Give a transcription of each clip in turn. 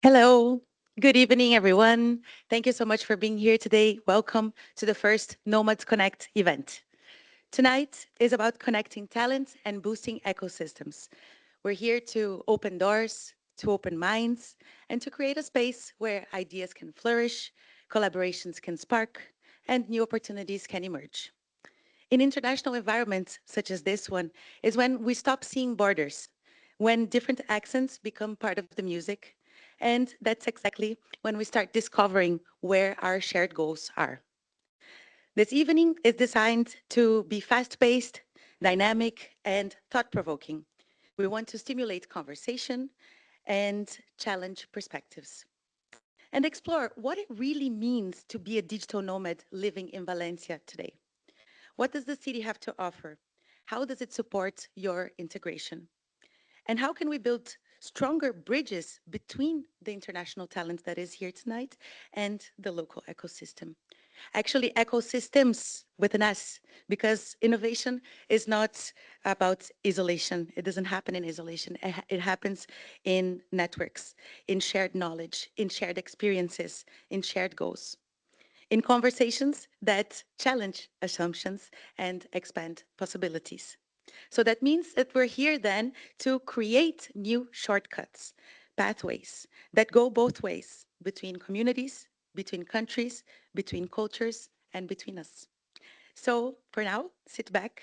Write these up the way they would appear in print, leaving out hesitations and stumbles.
Hello. Good evening, everyone. Thank you so much for being here today. Welcome to the first Nomads Connect event. Tonight is about connecting talent and boosting ecosystems. We're here to open doors, to open minds, and to create a space where ideas can flourish, collaborations can spark, and new opportunities can emerge. In international environments such as this one is when we stop seeing borders, when different accents become part of the music, and that's exactly when we start discovering where our shared goals are. This evening is designed to be fast-paced, dynamic, and thought-provoking. We want to stimulate conversation and challenge perspectives and explore what it really means to be a digital nomad living in Valencia today. What does the city have to offer? How does it support your integration? And how can we build stronger bridges between the international talent that is here tonight and the local ecosystem? Actually, ecosystems with an S, because innovation is not about isolation. It doesn't happen in isolation. It happens in networks, in shared knowledge, in shared experiences, in shared goals, in conversations that challenge assumptions and expand possibilities. So that means that we're here then to create new shortcuts, pathways that go both ways between communities, between countries, between cultures, and between us. So for now, sit back,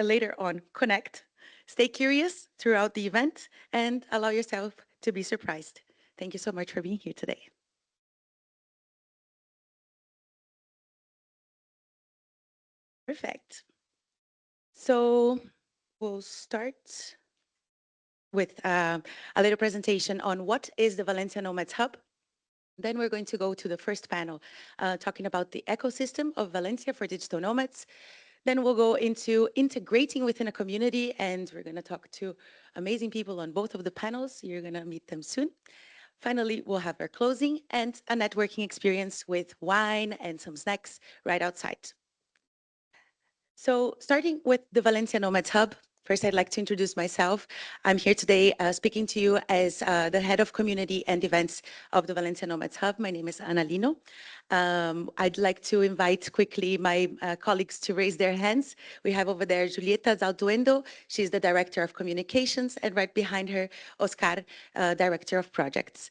later on, connect, stay curious throughout the event, and allow yourself to be surprised. Thank you so much for being here today. Perfect. So we'll start with a little presentation on what is the Valencia Nomads Hub. Then we're going to go to the first panel, talking about the ecosystem of Valencia for digital nomads. Then we'll go into integrating within a community, and we're going to talk to amazing people on both of the panels. You're going to meet them soon. Finally, we'll have our closing and a networking experience with wine and some snacks right outside. So starting with the Valencia Nomads Hub, first I'd like to introduce myself. I'm here today speaking to you as the head of community and events of the Valencia Nomads Hub. My name is Ana Lino. I'd like to invite quickly my colleagues to raise their hands. We have over there Julieta Zalduendo. She's the Director of Communications, and right behind her, Oscar, Director of Projects.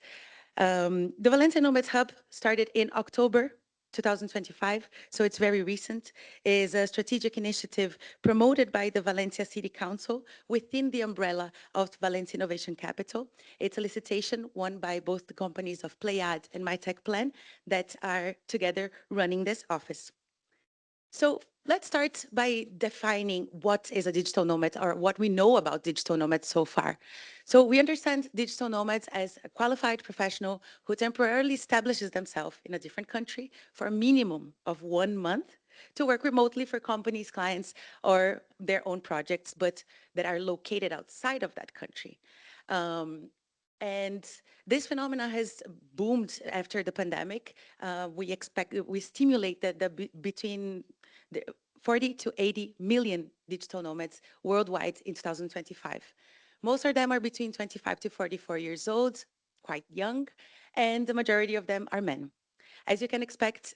The Valencia Nomads Hub started in October 2025, so it's very recent, is a strategic initiative promoted by the Valencia City Council within the umbrella of Valencia Innovation Capital. It's a solicitation won by both the companies of Pleyad and MyTechPlan that are together running this office. So let's start by defining what is a digital nomad or what we know about digital nomads so far. So we understand digital nomads as a qualified professional who temporarily establishes themselves in a different country for a minimum of 1 month to work remotely for companies, clients, or their own projects, but that are located outside of that country. Um, and this phenomena has boomed after the pandemic. We stimulate between the 40 to 80 million digital nomads worldwide in 2025. Most of them are between 25 to 44 years old, quite young, and the majority of them are men. As you can expect,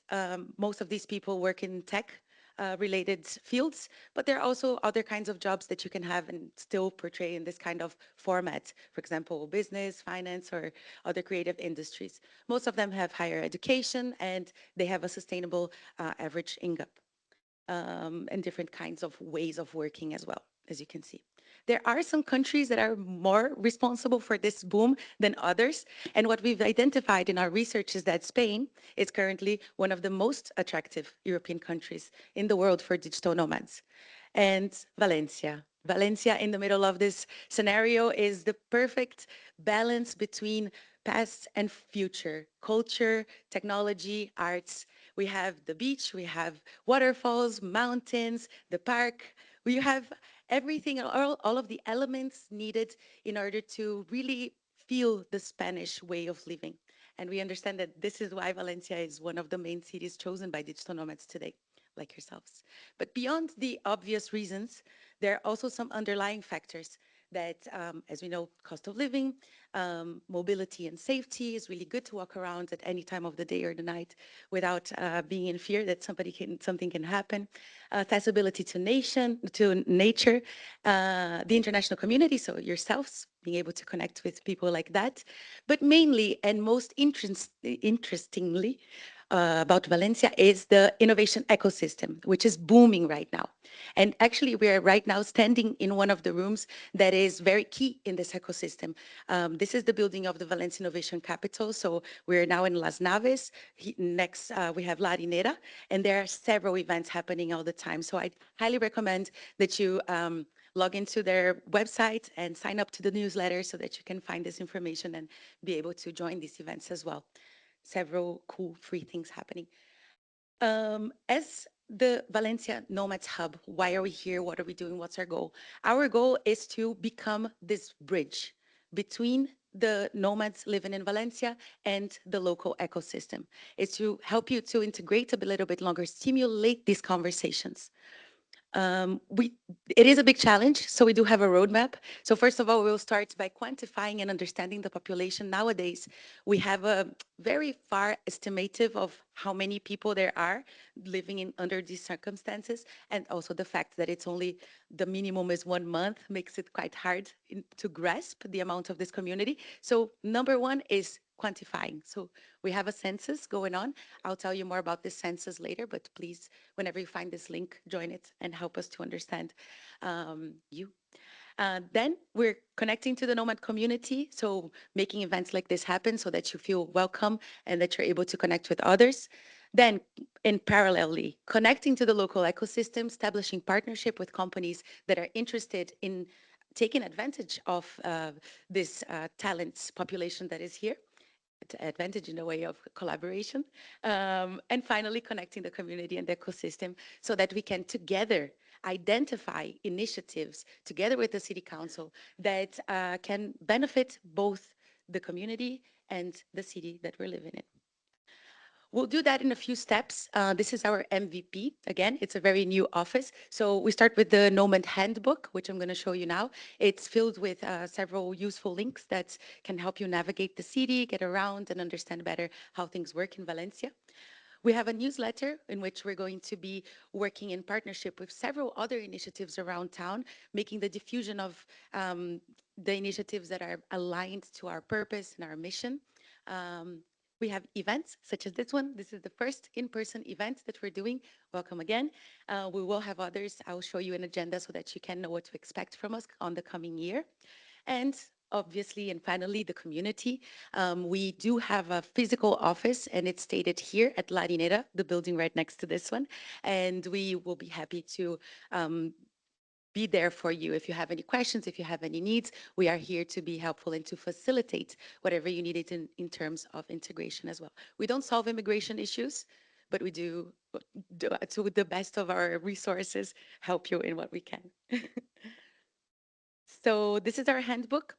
most of these people work in tech related fields, but there are also other kinds of jobs that you can have and still portray in this kind of format. For example, business, finance, or other creative industries. Most of them have higher education and they have a sustainable average income and different kinds of ways of working as well, as you can see. There are some countries that are more responsible for this boom than others. And what we've identified in our research is that Spain is currently one of the most attractive European countries in the world for digital nomads. And Valencia. Valencia in the middle of this scenario is the perfect balance between past and future, culture, technology, arts. We have the beach, we have waterfalls, mountains, the park. We have everything, all of the elements needed in order to really feel the Spanish way of living. And we understand that this is why Valencia is one of the main cities chosen by digital nomads today, like yourselves. But beyond the obvious reasons, there are also some underlying factors that, as we know, cost of living, mobility and safety is really good to walk around at any time of the day or the night without being in fear that something can happen. Accessibility to nature, the international community, so yourselves, being able to connect with people like that. But mainly and most interestingly, about Valencia is the innovation ecosystem, which is booming right now. And actually, we are right now standing in one of the rooms that is very key in this ecosystem. This is the building of the Valencia Innovation Capital. So we're now in Las Naves. Next, we have La Harinera, and there are several events happening all the time. So I highly recommend that you log into their website and sign up to the newsletter so that you can find this information and be able to join these events as well. Several cool free things happening. As the Valencia Nomads Hub, why are we here? What are we doing? What's our goal? Our goal is to become this bridge between the nomads living in Valencia and the local ecosystem. It's to help you to integrate a little bit longer, stimulate these conversations. It is a big challenge, so we do have a roadmap. So first of all, we'll start by quantifying and understanding the population. Nowadays, we have a very far estimative of how many people there are living in under these circumstances, and also the fact that it's only the minimum is 1 month makes it quite hard to grasp the amount of this community. So number one is quantifying. So we have a census going on. I'll tell you more about this census later, but please, whenever you find this link, join it and help us to understand you. Then we're connecting to the Nomad community, so making events like this happen so that you feel welcome and that you're able to connect with others. Then, in parallelly, connecting to the local ecosystem, establishing partnership with companies that are interested in taking advantage of this talents population that is here. Advantage in a way of collaboration. And finally, connecting the community and the ecosystem so that we can together identify initiatives together with the city council that can benefit both the community and the city that we're living in. We'll do that in a few steps. This is our MVP. Again, it's a very new office. So we start with the Nomad Handbook, which I'm going to show you now. It's filled with several useful links that can help you navigate the city, get around, and understand better how things work in Valencia. We have a newsletter in which we're going to be working in partnership with several other initiatives around town, making the diffusion of the initiatives that are aligned to our purpose and our mission. We have events such as this one. This is the first in-person event that we're doing. Welcome again. We will have others. I'll show you an agenda so that you can know what to expect from us on the coming year. And obviously, and finally, the community. We do have a physical office, and it's stated here at La Harinera, the building right next to this one. And we will be happy to be there for you. If you have any questions, if you have any needs, we are here to be helpful and to facilitate whatever you need in terms of integration as well. We don't solve immigration issues, but we do, to the best of our resources, help you in what we can. So this is our handbook.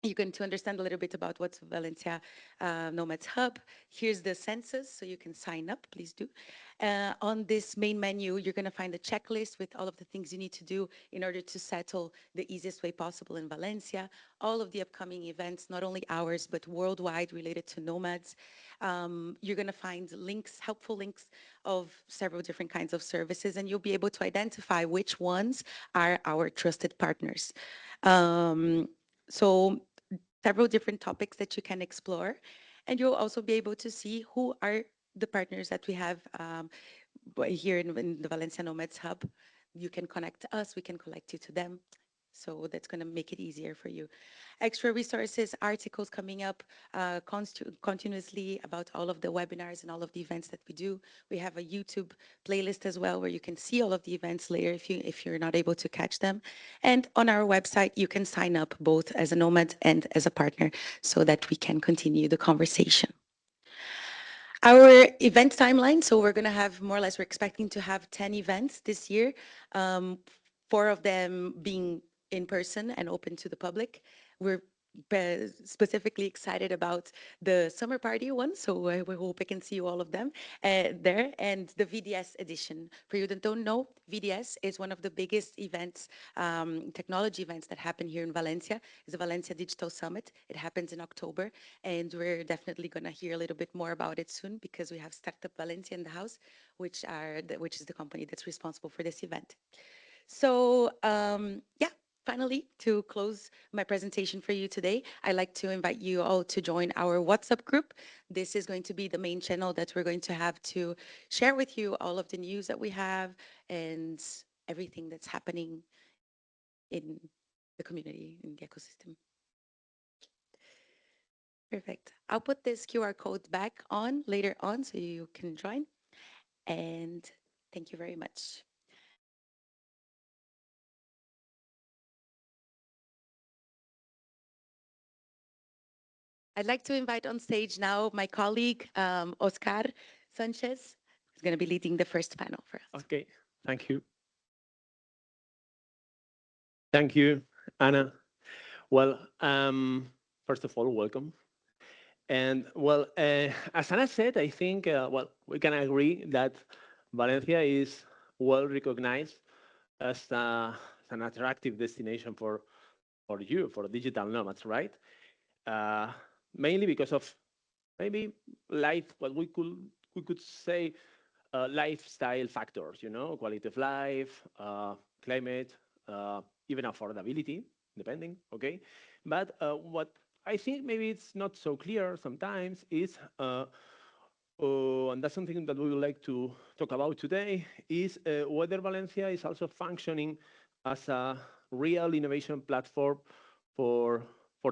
You can to understand a little bit about what's Valencia Nomads Hub. Here's the census, so you can sign up, please do. On this main menu, you're gonna find a checklist with all of the things you need to do in order to settle the easiest way possible in Valencia. All of the upcoming events, not only ours, but worldwide related to nomads. You're gonna find links, helpful links of several different kinds of services, and you'll be able to identify which ones are our trusted partners. So several different topics that you can explore. And you'll also be able to see who are the partners that we have here in the Valencia Nomads Hub. You can connect to us, we can connect you to them. So that's going to make it easier for you. Extra resources, articles coming up continuously about all of the webinars and all of the events that we do. We have a YouTube playlist as well where you can see all of the events later if you're not able to catch them. And on our website, you can sign up both as a nomad and as a partner so that we can continue the conversation. Our event timeline, so we're going to have more or less, we're expecting to have 10 events this year, 4 of them being in person and open to the public. We're specifically excited about the summer party one, so we hope I can see you all of them there, and the VDS edition. For you that don't know, VDS is one of the biggest events, technology events that happen here in Valencia. It's the Valencia Digital Summit. It happens in October, and we're definitely going to hear a little bit more about it soon because we have Startup Valencia in the house, which is the company that's responsible for this event. So yeah, finally, to close my presentation for you today, I'd like to invite you all to join our WhatsApp group. This is going to be the main channel that we're going to have to share with you all of the news that we have and everything that's happening in the community, in the ecosystem. Perfect. I'll put this QR code back on later on so you can join. And thank you very much. I'd like to invite on stage now my colleague, Oscar Sánchez, who's going to be leading the first panel for us. Okay, thank you. Thank you, Anna. Well, first of all, welcome. And well, as Anna said, I think, well, we can agree that Valencia is well recognized as an attractive destination for you, for digital nomads, right? Mainly because of maybe what we could say lifestyle factors, you know, quality of life, climate, even affordability, depending, okay? But what I think maybe it's not so clear sometimes is, and that's something that we would like to talk about today, is whether Valencia is also functioning as a real innovation platform for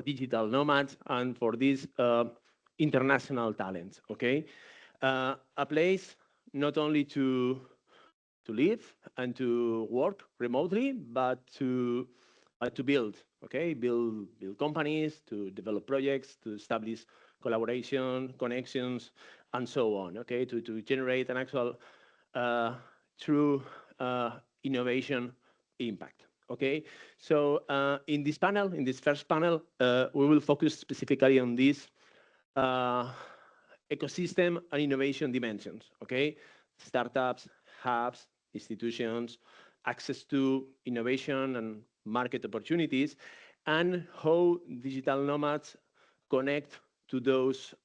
digital nomads and for these international talents, okay? A place not only to live and to work remotely, but to build, okay? Build companies, to develop projects, to establish collaboration, connections, and so on, okay? To generate an actual true innovation impact, okay? So in this panel, in this first panel, we will focus specifically on this ecosystem and innovation dimensions, okay? Startups, hubs, institutions, access to innovation and market opportunities, and how digital nomads connect to those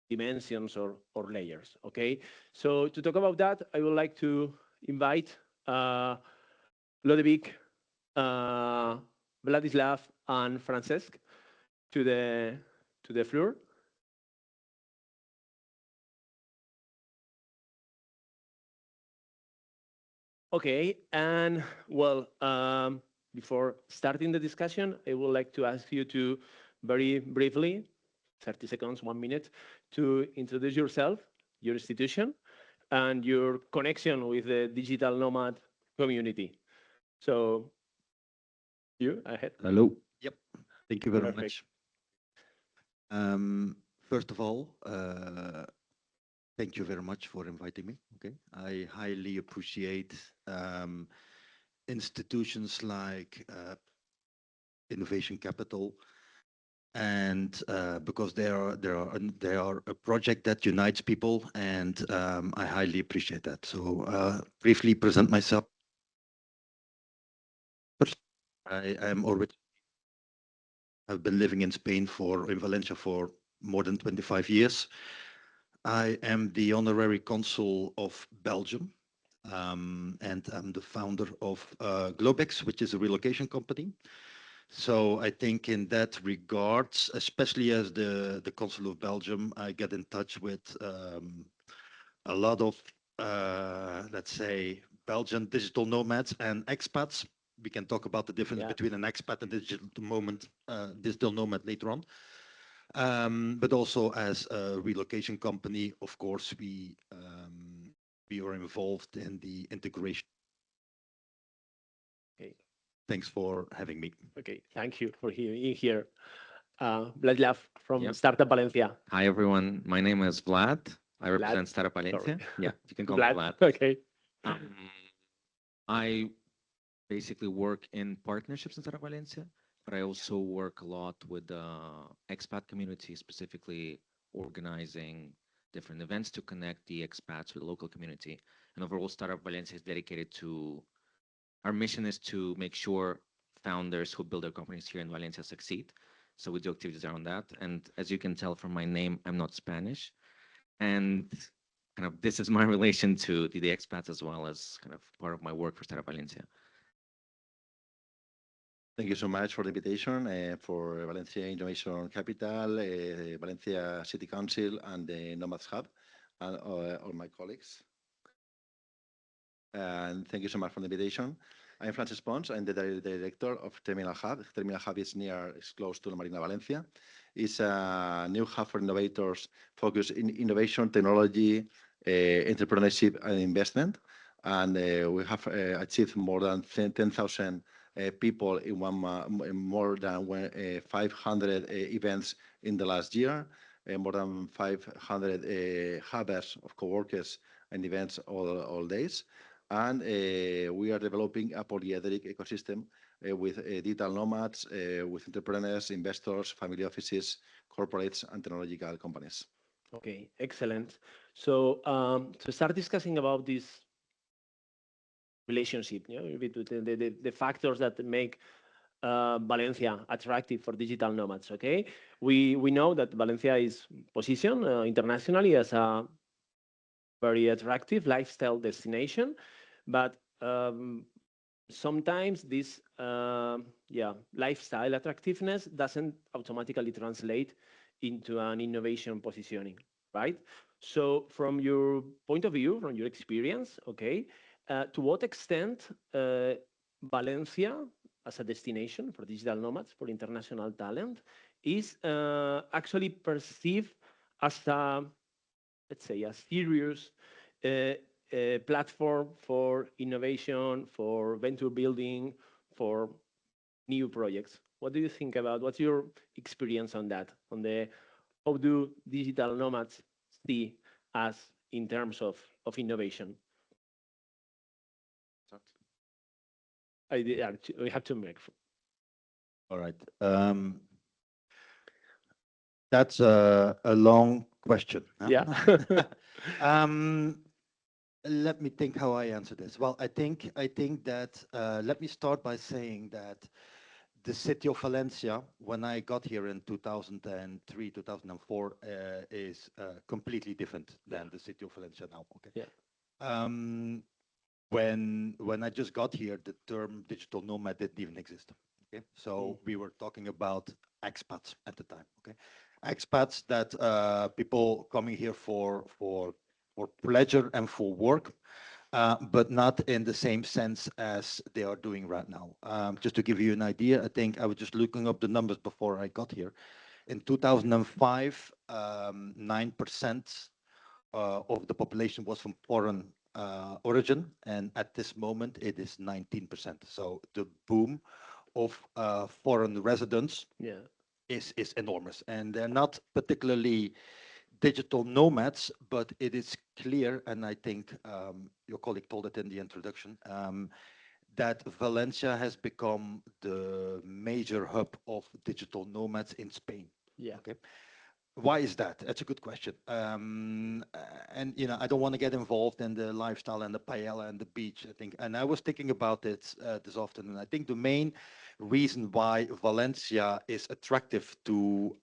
dimensions or layers, okay? So to talk about that, I would like to invite Lodewijk, Vladislav, and Francesc to the floor. Okay, and well, before starting the discussion, I would like to ask you to very briefly, 30 seconds, 1 minute, to introduce yourself, your institution, and your connection with the digital nomad community. So, you, ahead. Hello. Yep. Thank you very Perfect. much. First of all, thank you very much for inviting me. Okay, I highly appreciate institutions like Innovation Capital, and because they are a project that unites people, and I highly appreciate that. So briefly present myself. First, I am already. I've been living in Spain in Valencia for more than 25 years. I am the Honorary Consul of Belgium, and I'm the founder of Globexs, which is a relocation company. So I think in that regards, especially as the Consul of Belgium, I get in touch with a lot of, let's say, Belgian digital nomads and expats. We can talk about the difference between an expat and digital nomad later on. But also as a relocation company, of course, we are involved in the integration. Okay. Thanks for having me. Okay, thank you for being here. Vladislav from Yep. Startup Valencia. Hi, everyone. My name is Vlad. I represent Vlad? Startup Valencia. Sorry. Yeah, you can call me Vlad. Okay. I basically work in partnerships in Startup Valencia, but I also work a lot with the expat community, specifically organizing different events to connect the expats with the local community. And overall, Startup Valencia is dedicated to, our mission is to make sure founders who build their companies here in Valencia succeed. So we do activities around that. And as you can tell from my name, I'm not Spanish. And kind of this is my relation to the expats as well as kind of part of my work for Startup Valencia. Thank you so much for the invitation for Valencia Innovation Capital, Valencia City Council, and the Nomads Hub, and all my colleagues. And thank you so much for the invitation. I'm Francesc Pons. I'm the director of Terminal Hub. Terminal Hub is close to La Marina, Valencia. It's a new hub for innovators focused in innovation, technology, entrepreneurship, and investment. And we have achieved more than 10,000 people in more than 500 events in the last year, more than 500 hubbers of co-workers and events all days. And we are developing a polyedric ecosystem with digital nomads, with entrepreneurs, investors, family offices, corporates, and technological companies. Okay, excellent. So to start discussing about this relationship, between the factors that make Valencia attractive for digital nomads. Okay, we know that Valencia is positioned internationally as a very attractive lifestyle destination, but sometimes this lifestyle attractiveness doesn't automatically translate into an innovation positioning, right? So from your point of view, from your experience, okay, to what extent Valencia as a destination for digital nomads, for international talent, is actually perceived as a, let's say, a serious platform for innovation, for venture building, for new projects? What do you think about, what's your experience on that, on the, how do digital nomads see us in terms of innovation? We have to make. All right. That's a long question. Huh? Yeah. Let me think how I answer this. Well, I think that let me start by saying that the city of Valencia, when I got here in 2003, 2004, is completely different than the city of Valencia now. Okay. Yeah. When I just got here, the term digital nomad didn't even exist. Okay, so we were talking about expats at the time. Okay, expats that people coming here for pleasure and for work, but not in the same sense as they are doing right now. Just to give you an idea, I think I was just looking up the numbers before I got here. In 2005, 9% of the population was from foreign origin, and at this moment it is 19%. So the boom of foreign residents is enormous, and they're not particularly digital nomads, but it is clear, and I think your colleague told it in the introduction, that Valencia has become the major hub of digital nomads in Spain. Yeah. Okay. Why is that? That's a good question. And you know, I don't want to get involved in the lifestyle and the paella and the beach, I think. And I was thinking about it this afternoon. I think the main reason why Valencia is attractive to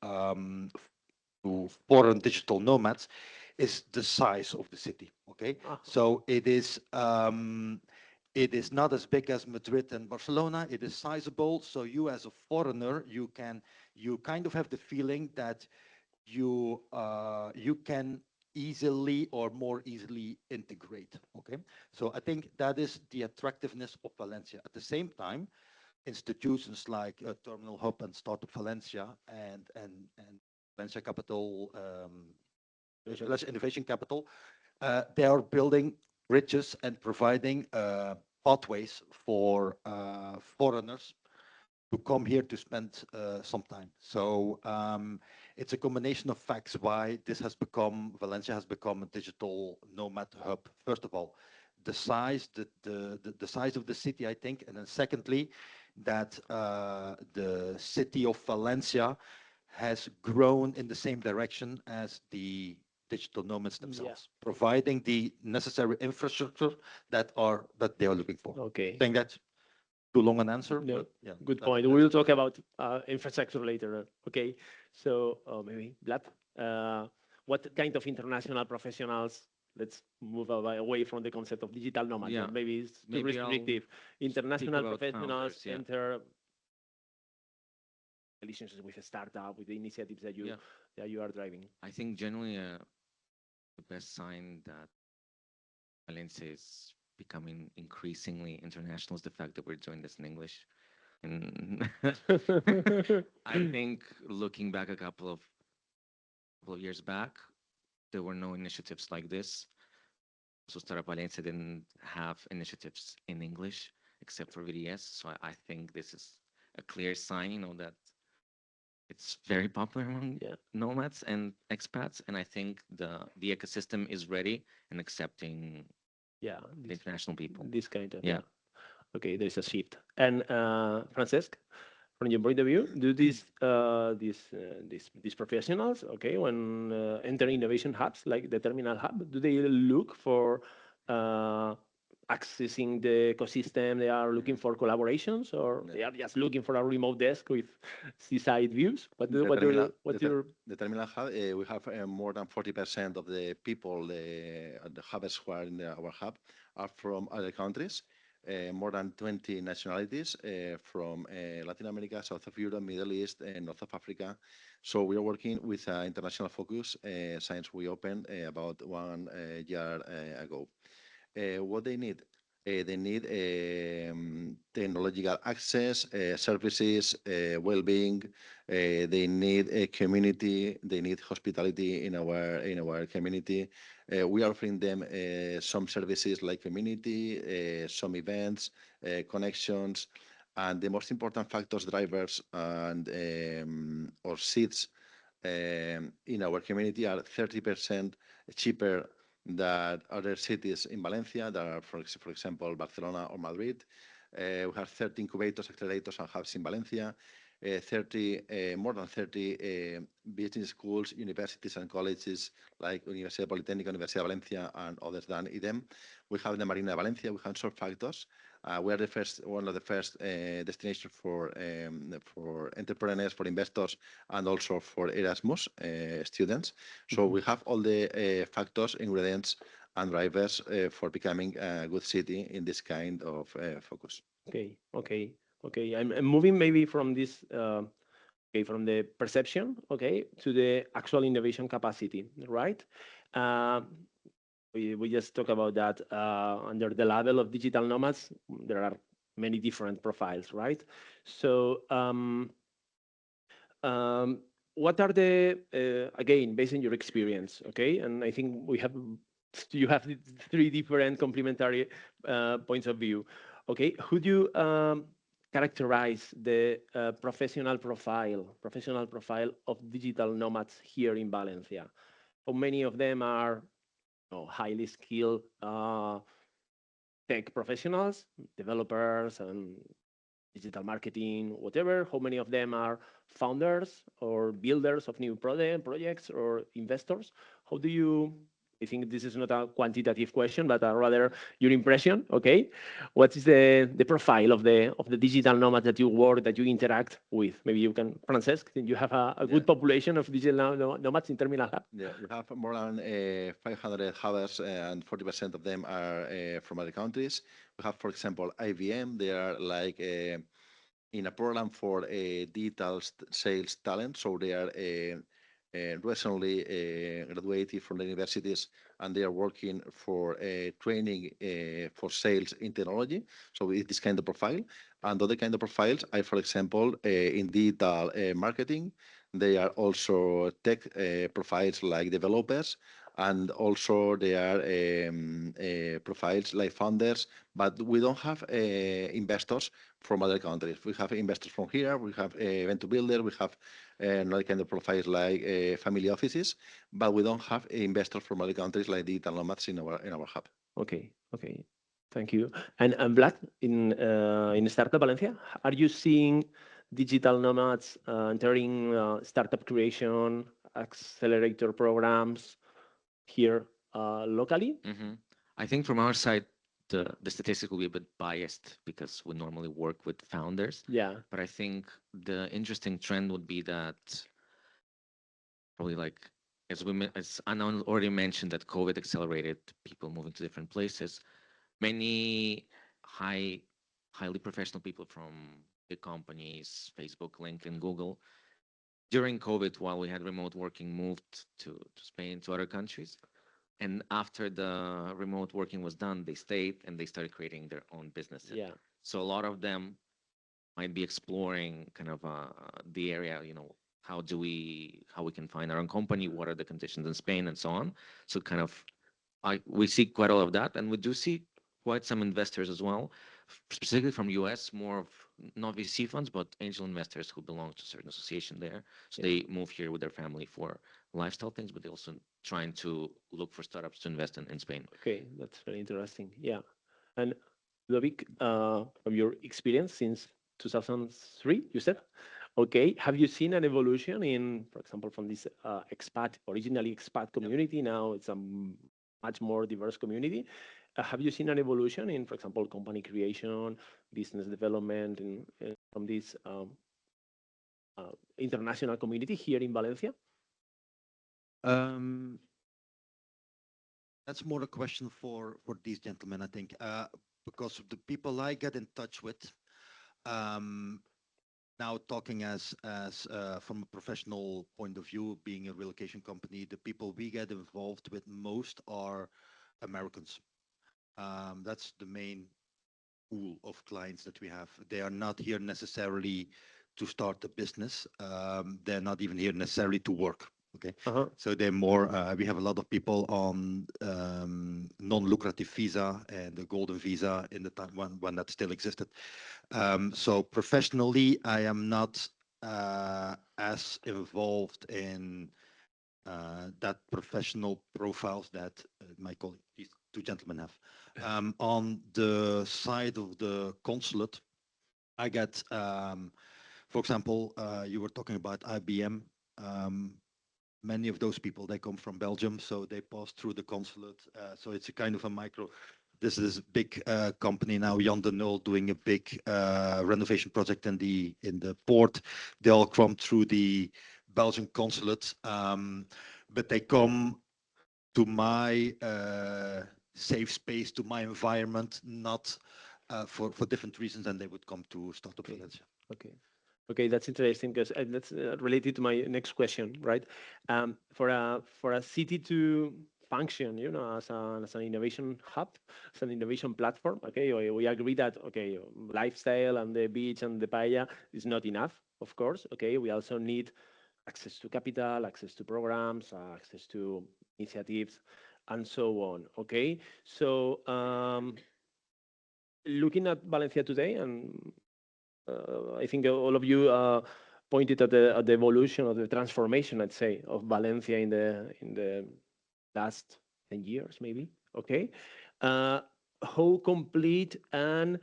foreign digital nomads is the size of the city. Okay, so it is not as big as Madrid and Barcelona. It is sizable. So you, as a foreigner, you kind of have the feeling that you can easily or more easily integrate. Okay, so I think that is the attractiveness of Valencia. At the same time, institutions like Terminal Hub and Startup Valencia and Valencia Capital, Valencia Innovation Capital, they are building bridges and providing pathways for foreigners to come here to spend some time. So it's a combination of facts why this has become, Valencia has become a digital nomad hub. First of all, the size, the size of the city, I think, and then secondly, that the city of Valencia has grown in the same direction as the digital nomads themselves, providing the necessary infrastructure that they are looking for. Okay. I think that's too long an answer. No, but yeah, good point. We will talk about infrastructure later. Okay. So maybe Vlad, what kind of international professionals? Let's move away from the concept of digital nomad. Yeah. Maybe it's too Maybe I'll restrictive. International about professionals founders, yeah. enter relationships with a startup, with the initiatives that you are driving. I think generally the best sign that Valencia is becoming increasingly international is the fact that we're doing this in English. And I think looking back a couple of years back, there were no initiatives like this. So Startup Valencia didn't have initiatives in English except for VDS. So I think this is a clear sign, that it's very popular among nomads and expats. And I think the ecosystem is ready and accepting the international people. This kind of Okay, there's a shift. And Francesc, from your point of view, do these professionals, okay, when enter innovation hubs like the Terminal Hub, do they look for accessing the ecosystem? They are looking for collaborations, or they are just looking for a remote desk with seaside views? The Terminal Hub, we have more than 40% of the people, the hubbers who are in our hub, are from other countries. More than 20 nationalities from Latin America, South of Europe, Middle East, and North of Africa. So we are working with an international focus since we opened about 1 year ago. What they need? They need technological access, services, well-being. They need a community. They need hospitality in our community. We are offering them some services like community, some events, connections, and the most important factors, drivers, and or seats in our community are 30% cheaper than other cities in Valencia, that are, for example, Barcelona or Madrid. We have 30 incubators, accelerators, and hubs in Valencia. More than 30 business schools, universities, and colleges like Universidad Politécnica, Universidad de Valencia, and others than IDEM. We have the Marina de Valencia. We have short factors. We are one of the first destinations for entrepreneurs, for investors, and also for Erasmus students. So we have all the factors, ingredients, and drivers for becoming a good city in this kind of focus. Okay. I'm moving maybe from this, from the perception, to the actual innovation capacity, right? We just talk about that under the label of digital nomads. There are many different profiles, right? So, what are the again, based on your experience, and I think you have 3 different complementary points of view. Who do you characterize the professional profile of digital nomads here in Valencia? How many of them are highly skilled tech professionals, developers, and digital marketing, whatever? How many of them are founders or builders of new projects or investors? How do you? I think this is not a quantitative question, but rather your impression. What is the profile of the digital nomads that you work, that you interact with? Maybe you can, Francesc, you have a good population of digital nomads in Terminal Hub. Yeah, we have more than 500 hubbers, and 40% of them are from other countries. We have, for example, IBM. They are like in a program for digital sales talent. So they are recently graduated from the universities, and they are working for training for sales in technology. So with this kind of profile, and other kind of profiles are, for example, in digital marketing. They are also tech profiles like developers, and also they are profiles like founders. But we don't have investors from other countries. We have investors from here. We have venture builders. We have another kind of profiles like family offices, but we don't have investors from other countries like digital nomads in our hub. Okay, okay. Thank you. And Vlad, in Startup Valencia, are you seeing digital nomads entering startup creation, accelerator programs here locally? I think from our side, the statistics will be a bit biased because we normally work with founders. Yeah. But I think the interesting trend would be that probably like as Anna already mentioned, that COVID accelerated people moving to different places. Many highly professional people from big companies, Facebook, LinkedIn, Google, during COVID, while we had remote working, moved to Spain, to other countries. And after the remote working was done, they stayed and they started creating their own businesses. Yeah. So a lot of them might be exploring kind of the area, how we can find our own company, what are the conditions in Spain, and so on. So kind of we see quite a lot of that, and we do see quite some investors as well, specifically from US, more of not VC funds, but angel investors who belong to a certain association there. So they move here with their family for lifestyle things, but they also trying to look for startups to invest in Spain. Okay, that's very interesting. Yeah. And Lodewijk, from your experience since 2003, you said, okay, have you seen an evolution in, for example, from this originally expat community, now it's a much more diverse community. Have you seen an evolution in, for example, company creation, business development, from this international community here in Valencia? That's more a question for these gentlemen, I think, because the people I get in touch with, now talking as from a professional point of view, being a relocation company, the people we get involved with most are Americans. That's the main pool of clients that we have. They are not here necessarily to start a business. They're not even here necessarily to work. Okay, so they're more. We have a lot of people on non-lucrative visa and the golden visa in the time when that still existed. So professionally, I am not as involved in that professional profiles that my colleague, these two gentlemen have. On the side of the consulate, I get, for example, you were talking about IBM. Many of those people, they come from Belgium, so they pass through the consulate. So it's a kind of a micro. This is a big company now, Jan de Nul, doing a big renovation project in the port. They all come through the Belgian consulate, but they come to my safe space, to my environment, not for different reasons than they would come to Startup Valencia. Okay. Okay, that's interesting because that's related to my next question, right? For a city to function, as an innovation hub, as an innovation platform. Okay, we agree that lifestyle and the beach and the paella is not enough, of course. Okay, we also need access to capital, access to programs, access to initiatives, and so on. Okay, so looking at Valencia today, and I think all of you pointed at the evolution of the transformation, I'd say, of Valencia in the last 10 years, maybe. Okay, how complete and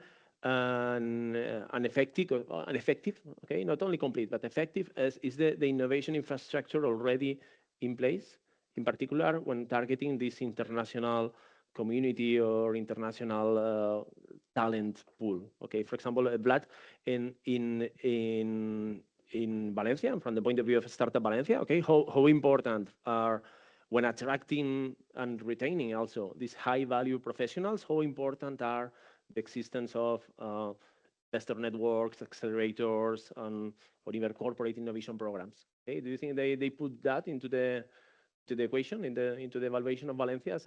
effective, okay, not only complete but effective is the innovation infrastructure already in place, in particular when targeting this international community or international talent pool. Okay, for example, Vlad, in Valencia, and from the point of view of Startup Valencia, okay, how important are, when attracting and retaining also these high value professionals, how important are the existence of investor networks, accelerators, or even corporate innovation programs? Okay, do you think they put that into the equation, into the evaluation of Valencia as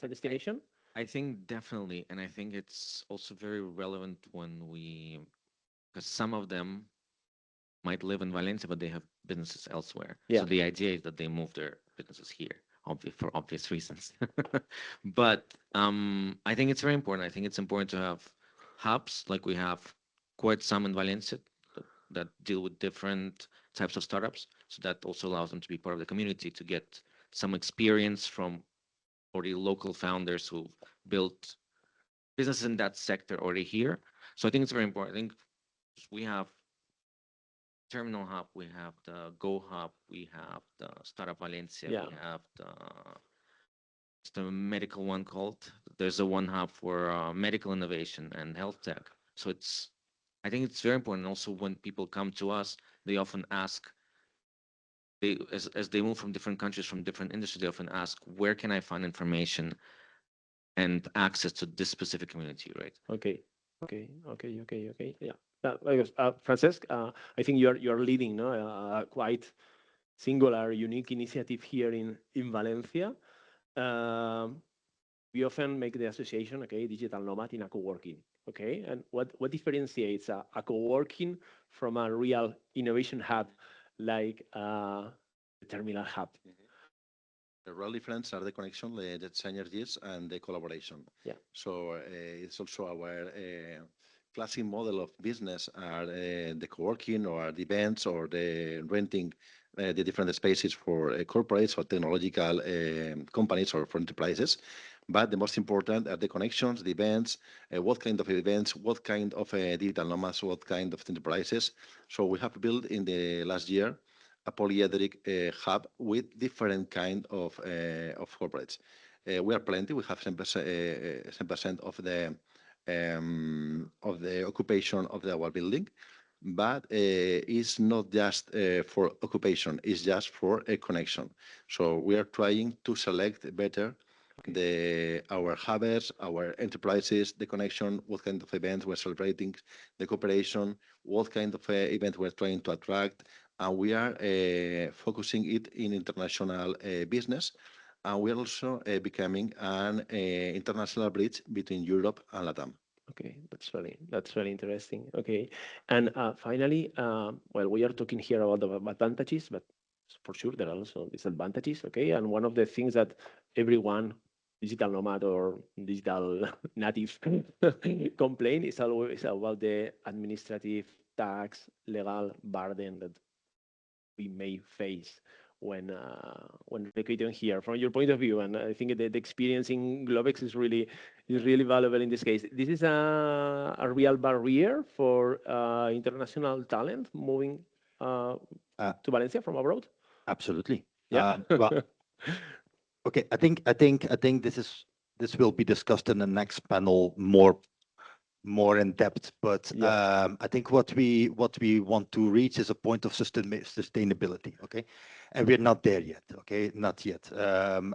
a destination? I think definitely, and I think it's also very relevant because some of them might live in Valencia, but they have businesses elsewhere. Yeah. So the idea is that they move their businesses here, for obvious reasons. But I think it's very important. I think it's important to have hubs, like we have quite some in Valencia that deal with different types of startups. So that also allows them to be part of the community, to get some experience from already local founders who built businesses in that sector already here. So I think it's very important. I think we have Terminal Hub, we have the Go Hub, we have the Startup Valencia, Yeah. we have the medical one called. There's a one hub for medical innovation and health tech. So I think it's very important. Also, when people come to us, they often ask, as they move from different countries, from different industries, they often ask, where can I find information and access to this specific community, right? Okay. Yeah. Francesc, I think you're leading, no, a quite singular, unique initiative here in Valencia. We often make the association, okay, digital nomad in a co-working, okay? And what differentiates a co-working from a real innovation hub like the Terminal Hub? The real difference are the connection, the synergies, and the collaboration. Yeah. So it's also our classic model of business are the co-working or the events or the renting the different spaces for corporates or technological companies or for enterprises. But the most important are the connections, the events, what kind of events, what kind of digital nomads, what kind of enterprises. So we have built in the last year a polyedric hub with different kind of corporates. We are plenty. We have 10% of the occupation of our building, but it's not just for occupation. It's just for a connection. So we are trying to select better our hubbers, our enterprises, the connection, what kind of events we're celebrating, the cooperation, what kind of event we're trying to attract. And we are focusing it in international business. And we're also becoming an international bridge between Europe and Latam. Okay, that's very interesting. Okay, and finally, well, we are talking here about the advantages, but for sure there are also disadvantages. Okay, and one of the things that everyone, digital nomad or digital native, complain is always about the administrative, tax, legal burden that we may face when relocating here. From your point of view, and I think the experience in Globexs is really valuable in this case. This is a real barrier for international talent moving to Valencia from abroad. Absolutely. Yeah. Well, okay. I think this will be discussed in the next panel more in depth, but I think what we want to reach is a point of sustainability, okay, and we're not there yet, okay, not yet,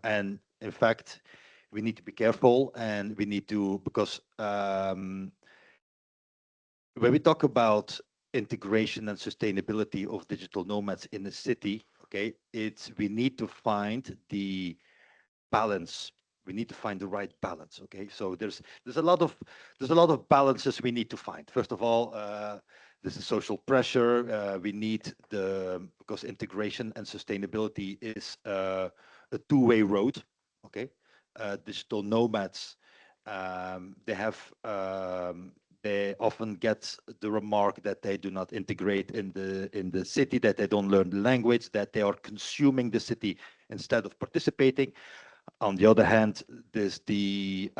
and in fact we need to be careful, and we need to, because when we talk about integration and sustainability of digital nomads in the city, okay, we need to find the balance. We need to find the right balance. Okay, so there's a lot of balances we need to find. First of all, this is social pressure. We need because integration and sustainability is a two-way road. Okay, digital nomads, they often get the remark that they do not integrate in the city, that they don't learn the language, that they are consuming the city instead of participating. On the other hand, there's the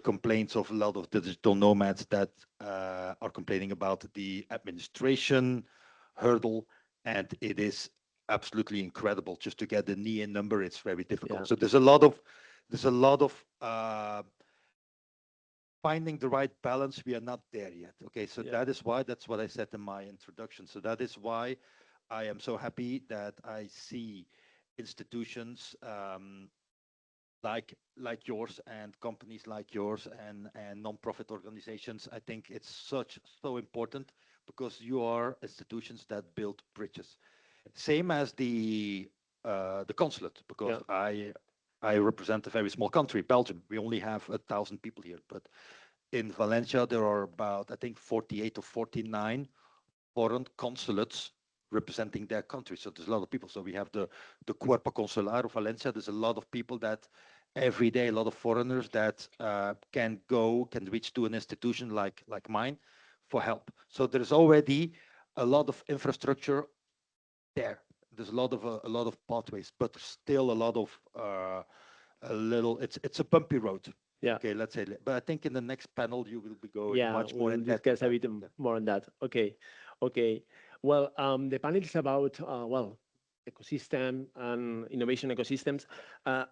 complaints of a lot of digital nomads that are complaining about the administration hurdle, and it is absolutely incredible just to get the NIE number. It's very difficult. Yeah. So there's a lot of finding the right balance. We are not there yet. Okay, so that's what I said in my introduction. So that is why I am so happy that I see institutions like yours and companies like yours and non-profit organizations. I think it's so important, because you are institutions that build bridges. Same as the consulate, because I represent a very small country, Belgium. We only have 1,000 people here, but in Valencia there are about, I think, 48 or 49 foreign consulates representing their country. So there's a lot of people. So we have the Cuerpo Consular of Valencia. There's a lot of people that every day, a lot of foreigners that can reach to an institution like mine for help. So there's already a lot of infrastructure there. There's a lot of pathways, but still a lot of it's a bumpy road. Yeah. Okay, let's say. But I think in the next panel you will be going Yeah, much more we'll in depth. discuss a bit more on that. Okay, okay. Well, the panel is about well, ecosystem and innovation ecosystems. I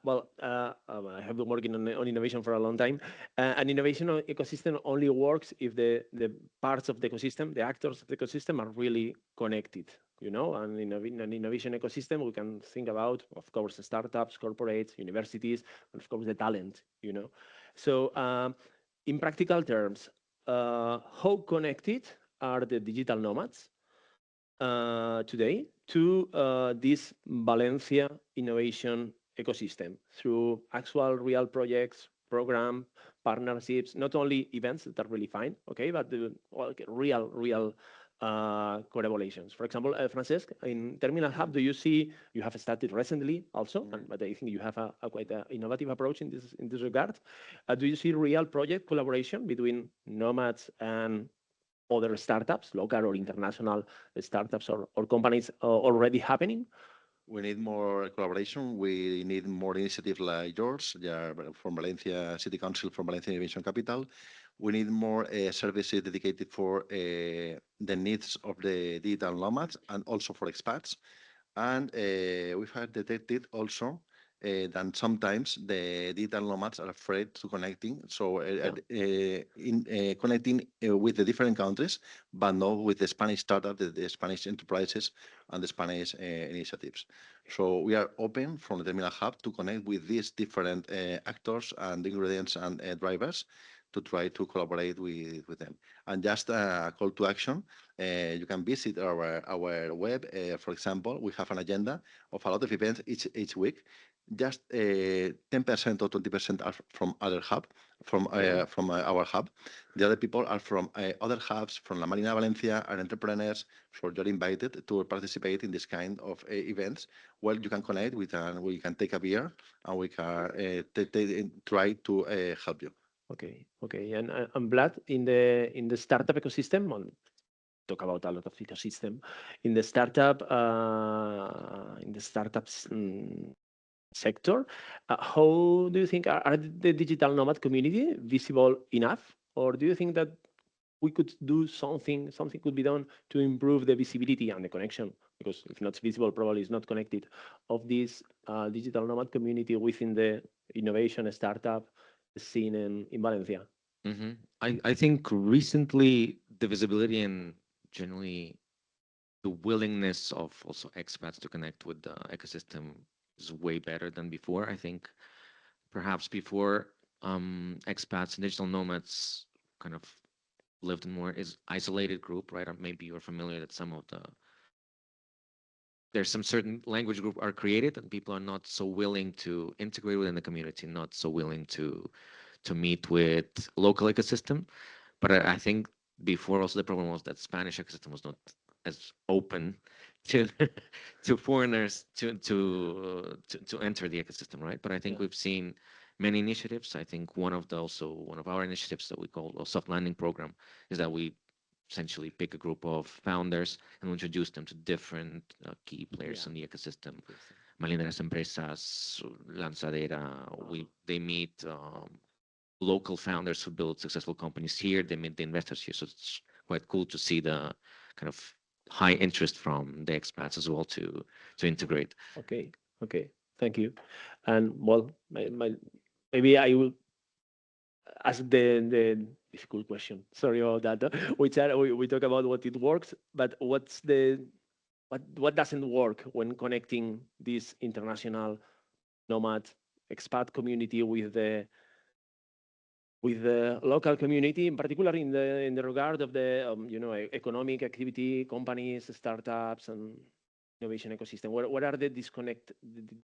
have been working on innovation for a long time. An innovation ecosystem only works if the parts of the ecosystem, the actors of the ecosystem, are really connected. You know, and in an innovation ecosystem, we can think about, of course, startups, corporates, universities, and of course the talent. You know, so in practical terms, how connected are the digital nomads today to this Valencia innovation ecosystem through actual real projects, program, partnerships, not only events that are really fine, okay, but the real collaborations. For example, Francesc, in Terminal Hub, do you see, you have started recently also, but I think you have a quite innovative approach in this regard. Do you see real project collaboration between nomads and other startups, local or international startups or companies already happening? We need more collaboration. We need more initiatives like yours, from Valencia City Council, from Valencia Innovation Capital. We need more services dedicated for the needs of the digital nomads and also for expats. And we have detected also that sometimes the digital nomads are afraid to connecting. So connecting with the different countries, but not with the Spanish startups, the Spanish enterprises, and the Spanish initiatives. So we are open from the Terminal Hub to connect with these different actors and ingredients and drivers to try to collaborate with them. And just a call to action, you can visit our web. For example, we have an agenda of a lot of events each week. Just 10% or 20% are from other hub, from our hub. The other people are from other hubs, from La Marina Valencia, and entrepreneurs. So you're invited to participate in this kind of events where you can connect with, and we can take a beer, and we can try to help you. Okay, okay, and I'm glad in the startup ecosystem. Talk about a lot of ecosystem in the startups sector. How do you think are the digital nomad community visible enough, or do you think that we could do something could be done to improve the visibility and the connection? Because if not visible, probably it's not connected, of this digital nomad community within the innovation startup scene in Valencia. Mm-hmm. I think recently the visibility and generally the willingness of also expats to connect with the ecosystem is way better than before. I think perhaps before expats and digital nomads kind of lived in more isolated group, right? Or maybe you're familiar that there's some certain language group are created and people are not so willing to integrate within the community, not so willing to meet with local ecosystem. But I think before also the problem was that Spanish ecosystem was not as open to to foreigners to enter the ecosystem, right? But I think we've seen many initiatives. I think one of our initiatives that we call a soft landing program is that we essentially pick a group of founders and introduce them to different key players in the ecosystem. Malineras Empresas, Lanzadera, they meet local founders who build successful companies here. They meet the investors here. So it's quite cool to see the kind of high interest from the expats as well to integrate. Okay, okay, thank you. And well, maybe I will ask the difficult question. Sorry about that. We talk about what it works, but what doesn't work when connecting this international nomad expat community with the local community, in particular in the regard of the economic activity, companies, startups, and innovation ecosystem. What are the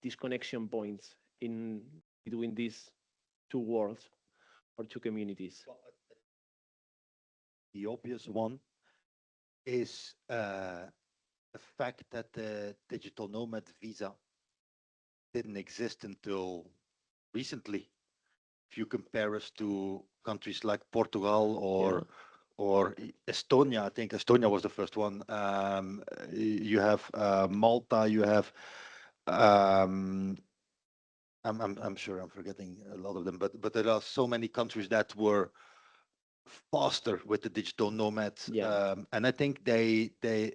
disconnection points in between these two worlds or two communities? Well, the obvious one is the fact that the digital nomad visa didn't exist until recently. If you compare us to countries like Portugal or Estonia. I think Estonia was the first one. You have Malta. You have. I'm sure I'm forgetting a lot of them, but there are so many countries that were faster with the digital nomads. Yeah. And I think they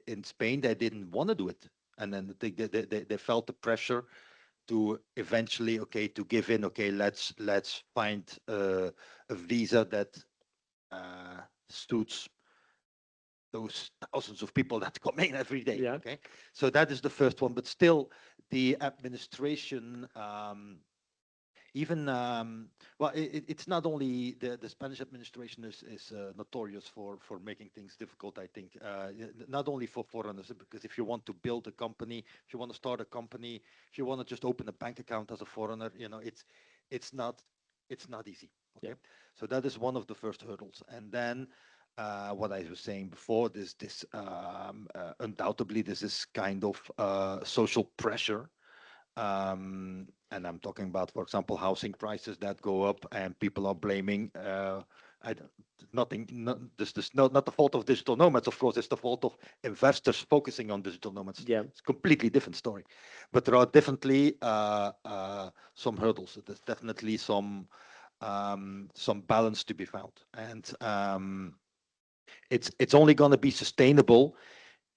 in Spain they didn't want to do it, and then I think they felt the pressure to eventually to give in. Okay, let's find a visa that suits those thousands of people that come in every day. Yeah. Okay, so that is the first one, but still the administration. Even well, it's not only the Spanish administration is notorious for making things difficult. I think not only for foreigners, because if you want to build a company, if you want to start a company, if you want to just open a bank account as a foreigner, it's not easy. Okay, Yeah. so that is one of the first hurdles. And then what I was saying before, this undoubtedly this is kind of social pressure. And I'm talking about, for example, housing prices that go up, and people are blaming. This is not the fault of digital nomads. Of course, it's the fault of investors focusing on digital nomads. Yeah. It's a completely different story. But there are definitely some hurdles. There's definitely some balance to be found, and it's only going to be sustainable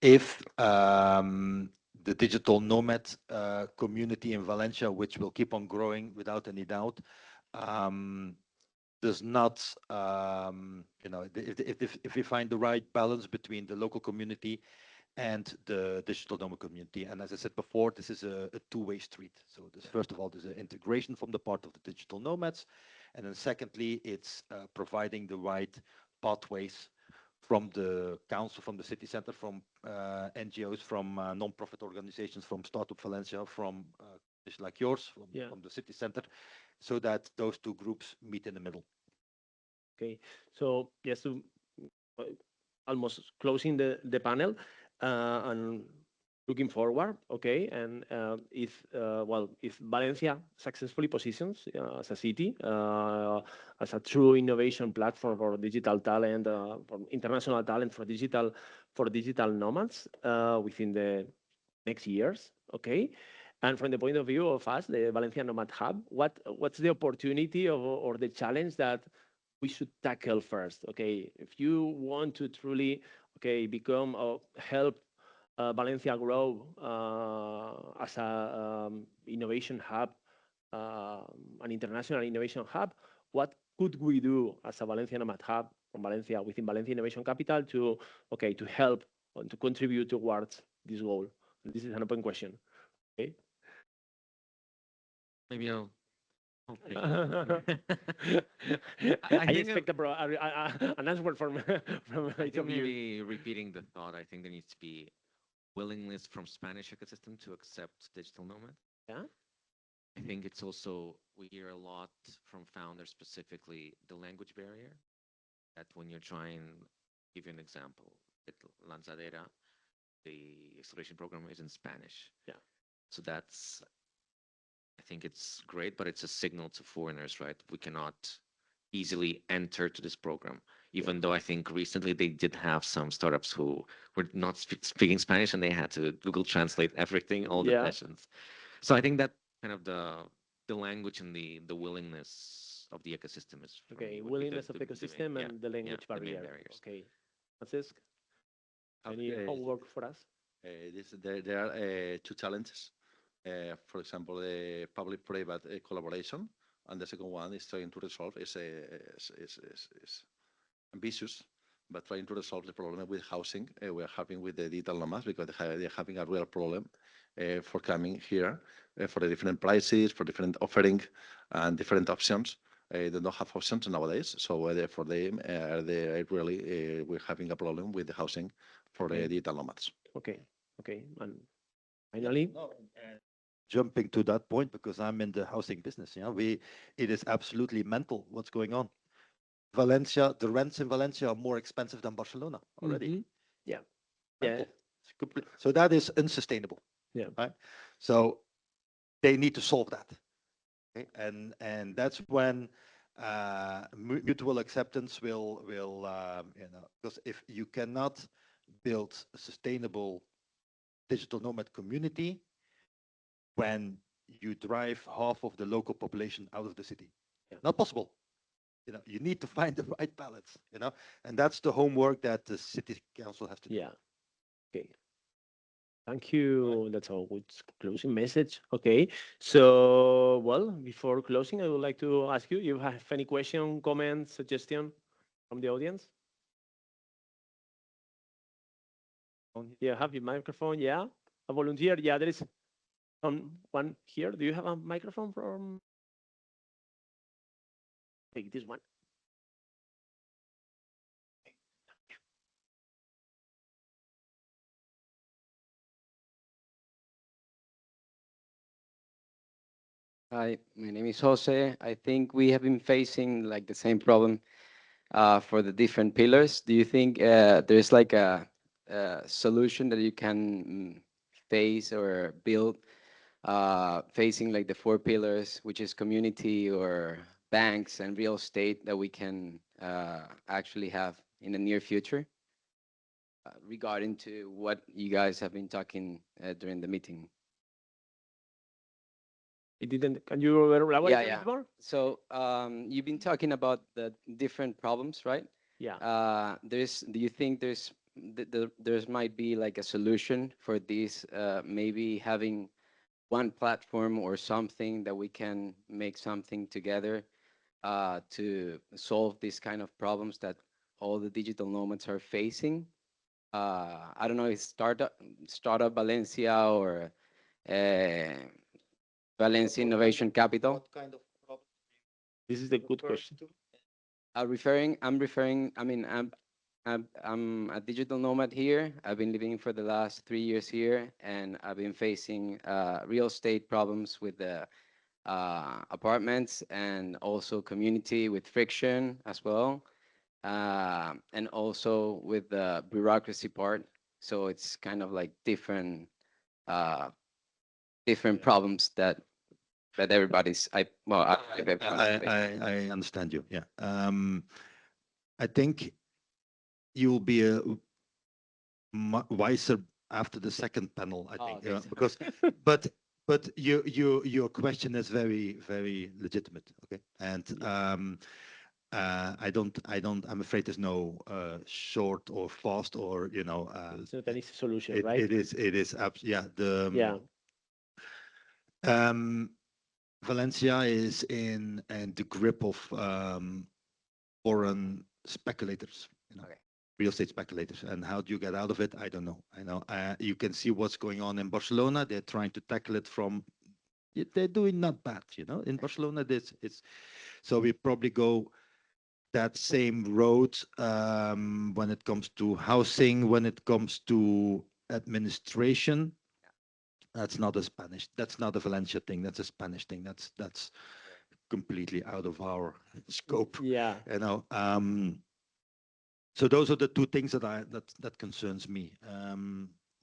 if the digital nomad community in Valencia, which will keep on growing without any doubt, does not, if we find the right balance between the local community and the digital nomad community. And as I said before, this is a two-way street. So this, first of all, there's an integration from the part of the digital nomads. And then secondly, it's providing the right pathways from the council, from the city center, from NGOs, from non-profit organizations, from Startup Valencia, from like yours, from the city center, so that those two groups meet in the middle. Okay, so just to almost closing the panel and looking forward, okay, and if Valencia successfully positions as a city, as a true innovation platform for digital talent, for international talent, for digital nomads within the next years, okay. And from the point of view of us, the Valencia Nomad Hub, what's the opportunity or the challenge that we should tackle first? Okay, if you want to truly, become or help Valencia grow as a innovation hub, an international innovation hub, what could we do as a Valencia Nomad Hub from Valencia, within Valencia Innovation Capital to help and to contribute towards this goal? And this is an open question. Okay. Maybe I'll take I expect an answer from I think maybe repeating the thought. I think there needs to be willingness from Spanish ecosystem to accept digital nomad. Yeah. I think it's also, we hear a lot from founders, specifically the language barrier, that when you're trying, give you an example, at Lanzadera, the acceleration program is in Spanish. Yeah. So that's, I think it's great, but it's a signal to foreigners, right? We cannot easily enter to this program, even though I think recently they did have some startups who were not speaking Spanish and they had to Google Translate everything, all the sessions. So I think that kind of the language and the willingness of the ecosystem is willingness of the ecosystem and the language barrier. Okay, Francesc, any homework for us? There are two challenges. For example, the public-private collaboration, and the second one is trying to resolve is ambitious, but trying to resolve the problem with housing we are having with the digital nomads, because they're having a real problem for coming here for the different prices, for different offering and different options. They don't have options nowadays, so for them, we're having a problem with the housing for the digital nomads. Okay, and finally. Jumping to that point, because I'm in the housing business, it is absolutely mental what's going on. Valencia, the rents in Valencia are more expensive than Barcelona already. Mm-hmm. Yeah. Mental. Yeah. So that is unsustainable. Yeah. Right. So they need to solve that. Okay? And that's when Mutual acceptance will because if you cannot build a sustainable digital nomad community when you drive half of the local population out of the city, not possible. You need to find the right balance, and that's the homework that the city council has to do. Yeah. Okay. Thank you. That's a good closing message. Okay. So, well, before closing, I would like to ask you, you have any question, comment, suggestion from the audience? Yeah, have your microphone. Yeah. A volunteer. Yeah, there is one here. Do you have a microphone from? Take this one. Hi, my name is Jose. I think we have been facing like the same problem for the different pillars. Do you think there's like a solution that you can face or build facing like the four pillars, which is community or banks and real estate that we can actually have in the near future regarding to what you guys have been talking during the meeting? It didn't. Can you elaborate Yeah, a yeah. bit more? So you've been talking about the different problems, right? Yeah. Do you think there's might be like a solution for this? Maybe having one platform or something that we can make something together to solve these kind of problems that all the digital nomads are facing. I don't know, it's startup Valencia or Valencia Innovation Capital. What kind of problem? This is a good question. I'm referring. I mean, I'm a digital nomad here. I've been living for the last 3 years here, and I've been facing real estate problems with the apartments and also community with friction as well, and also with the bureaucracy part. So it's kind of like different problems that everybody's. I understand you. Yeah. I think you'll be a wiser after the second panel. I think, okay. because, but your question is very, very legitimate. Okay, and I'm afraid there's no short or fast or It's not any solution, it, right? it is yeah. Yeah. Valencia is in the grip of foreign speculators, Okay. real estate speculators. And how do you get out of it? I don't know. I know you can see what's going on in Barcelona. They're trying to tackle it from. They're doing not bad, In Barcelona, it's so we probably go that same road when it comes to housing, when it comes to administration. That's not a Valencia thing. That's a Spanish thing. That's completely out of our scope. Yeah. So those are the two things that concerns me.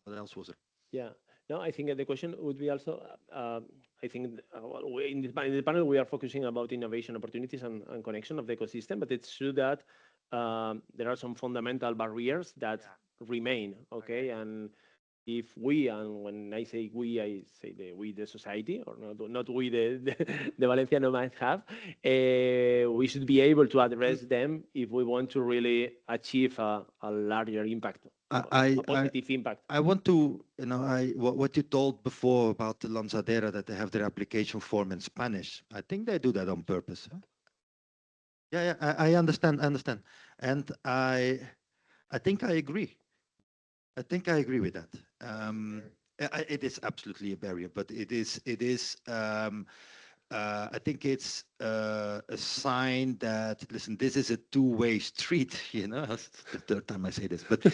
What else was it? Yeah. No, I think the question would be also, I think in the panel, we are focusing about innovation opportunities and connection of the ecosystem, but it's true that there are some fundamental barriers that remain, okay? And if we, and when I say we, I say the society, or not we, the Valencia Nomads Hub, we should be able to address them if we want to really achieve a larger impact, a positive impact. I want to, what you told before about the Lanzadera, that they have their application form in Spanish. I think they do that on purpose. Huh? Yeah, I understand, and I think I agree. I think I agree with that. It is absolutely a barrier, but it is. I think it's a sign that, listen, this is a two-way street. That's the third time I say this, but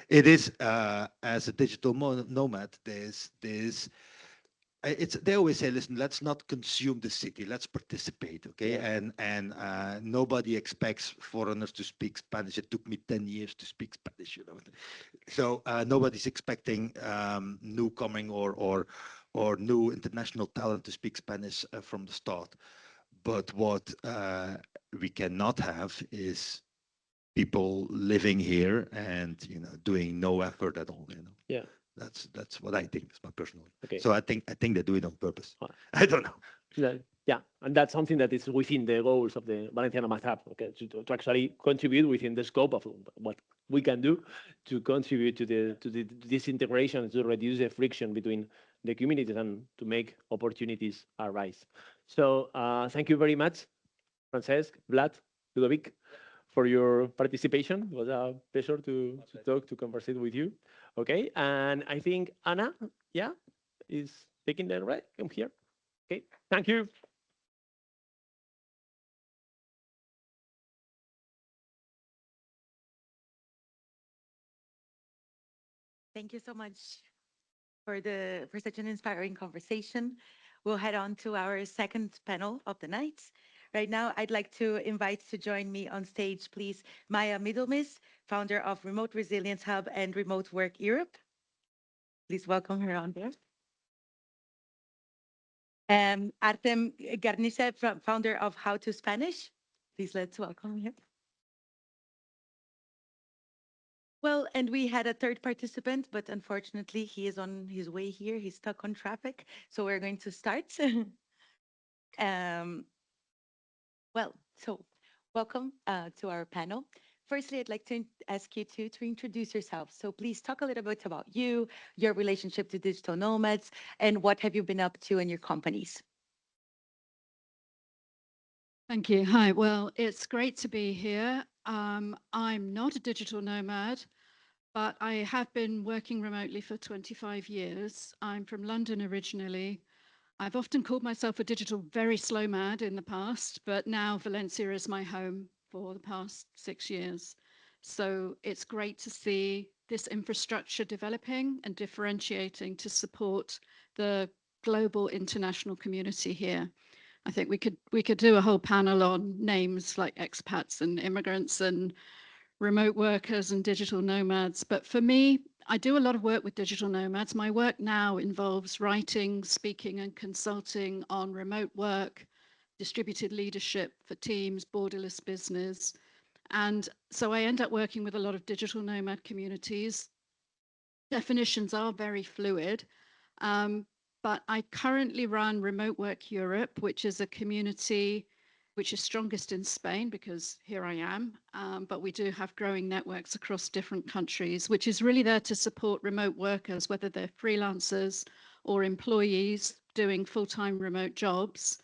it is as a digital nomad. They always say, listen, let's not consume the city, let's participate, okay? Yeah. And nobody expects foreigners to speak Spanish. It took me 10 years to speak Spanish, So nobody's expecting newcoming or new international talent to speak Spanish from the start. But what we cannot have is people living here and doing no effort at all. Yeah. That's what I think. It's my personal. Okay. So I think they do it on purpose. Ah. I don't know. Yeah, and that's something that is within the goals of the Valencia Nomads Hub, okay, to actually contribute within the scope of what we can do to contribute to this integration, to reduce the friction between the communities and to make opportunities arise. So thank you very much, Francesc, Vlad, Lodewijk, for your participation. It was a pleasure to talk, to converse with you. Okay, and I think Anna, yeah, is taking the right. Come here. Okay, thank you. Thank you so much for such an inspiring conversation. We'll head on to our second panel of the night. Right now, I'd like to invite to join me on stage, please, Maya Middelmis, founder of Remote Resilience Hub and Remote Work Europe. Please welcome her on there. Artem Garnicev, founder of How to Spanish. Please let's welcome him. Well, and we had a third participant, but unfortunately he is on his way here. He's stuck on traffic. So we're going to start. So welcome to our panel. Firstly, I'd like to ask you to introduce yourself. So please talk a little bit about you, your relationship to digital nomads, and what have you been up to in your companies? Thank you. Hi. Well, it's great to be here. I'm not a digital nomad, but I have been working remotely for 25 years. I'm from London originally. I've often called myself a digital very slow mad in the past, but now Valencia is my home for the past 6 years. So it's great to see this infrastructure developing and differentiating to support the global international community here. I think we could do a whole panel on names like expats and immigrants and remote workers and digital nomads. But for me, I do a lot of work with digital nomads. My work now involves writing, speaking, and consulting on remote work, distributed leadership for teams, borderless business. And so I end up working with a lot of digital nomad communities. Definitions are very fluid. But I currently run Remote Work Europe, which is a community which is strongest in Spain because here I am. But we do have growing networks across different countries, which is really there to support remote workers, whether they're freelancers or employees doing full-time remote jobs.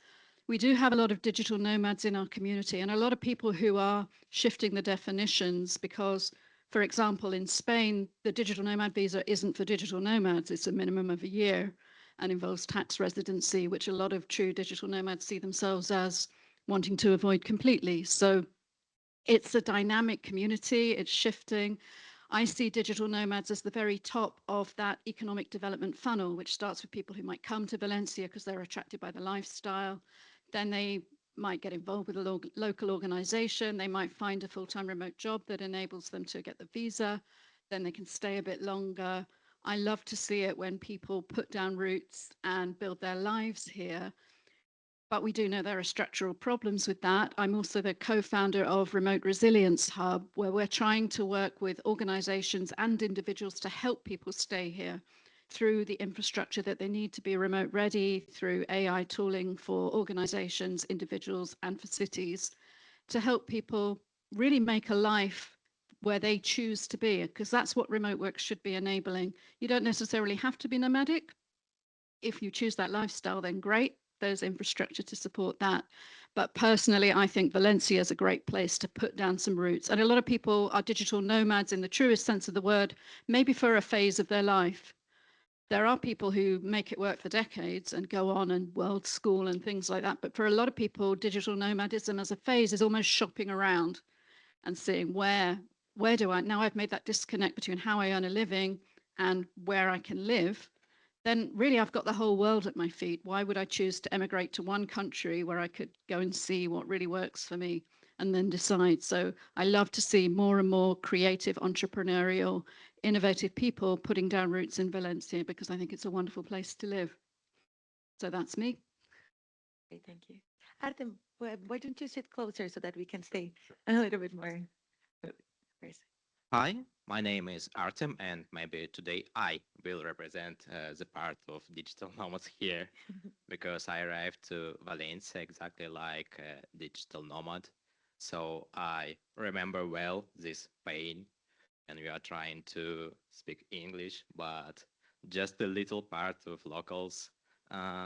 We do have a lot of digital nomads in our community and a lot of people who are shifting the definitions because, for example, in Spain, the digital nomad visa isn't for digital nomads. It's a minimum of a year and involves tax residency, which a lot of true digital nomads see themselves as wanting to avoid completely. So it's a dynamic community, it's shifting. I see digital nomads as the very top of that economic development funnel, which starts with people who might come to Valencia because they're attracted by the lifestyle. Then they might get involved with a local organization. They might find a full-time remote job that enables them to get the visa. Then they can stay a bit longer. I love to see it when people put down roots and build their lives here. But we do know there are structural problems with that. I'm also the co-founder of Remote Resilience Hub, where we're trying to work with organizations and individuals to help people stay here through the infrastructure that they need to be remote ready, through AI tooling for organizations, individuals, and for cities, to help people really make a life where they choose to be, because that's what remote work should be enabling. You don't necessarily have to be nomadic. If you choose that lifestyle, then great. There's infrastructure to support that. But personally, I think Valencia is a great place to put down some roots. And a lot of people are digital nomads in the truest sense of the word, maybe for a phase of their life. There are people who make it work for decades and go on and world school and things like that. But for a lot of people, digital nomadism as a phase is almost shopping around and seeing where do I, now I've made that disconnect between how I earn a living and where I can live, then really I've got the whole world at my feet. Why would I choose to emigrate to one country where I could go and see what really works for me and then decide? So I love to see more and more creative, entrepreneurial, innovative people putting down roots in Valencia because I think it's a wonderful place to live. So that's me. Okay, thank you. Artem, why don't you sit closer so that we can stay a little bit more? First. Hi, my name is Artem, and maybe today I will represent the part of digital nomads here because I arrived to Valencia exactly like a digital nomad. So I remember well this pain, and we are trying to speak English, but just a little part of locals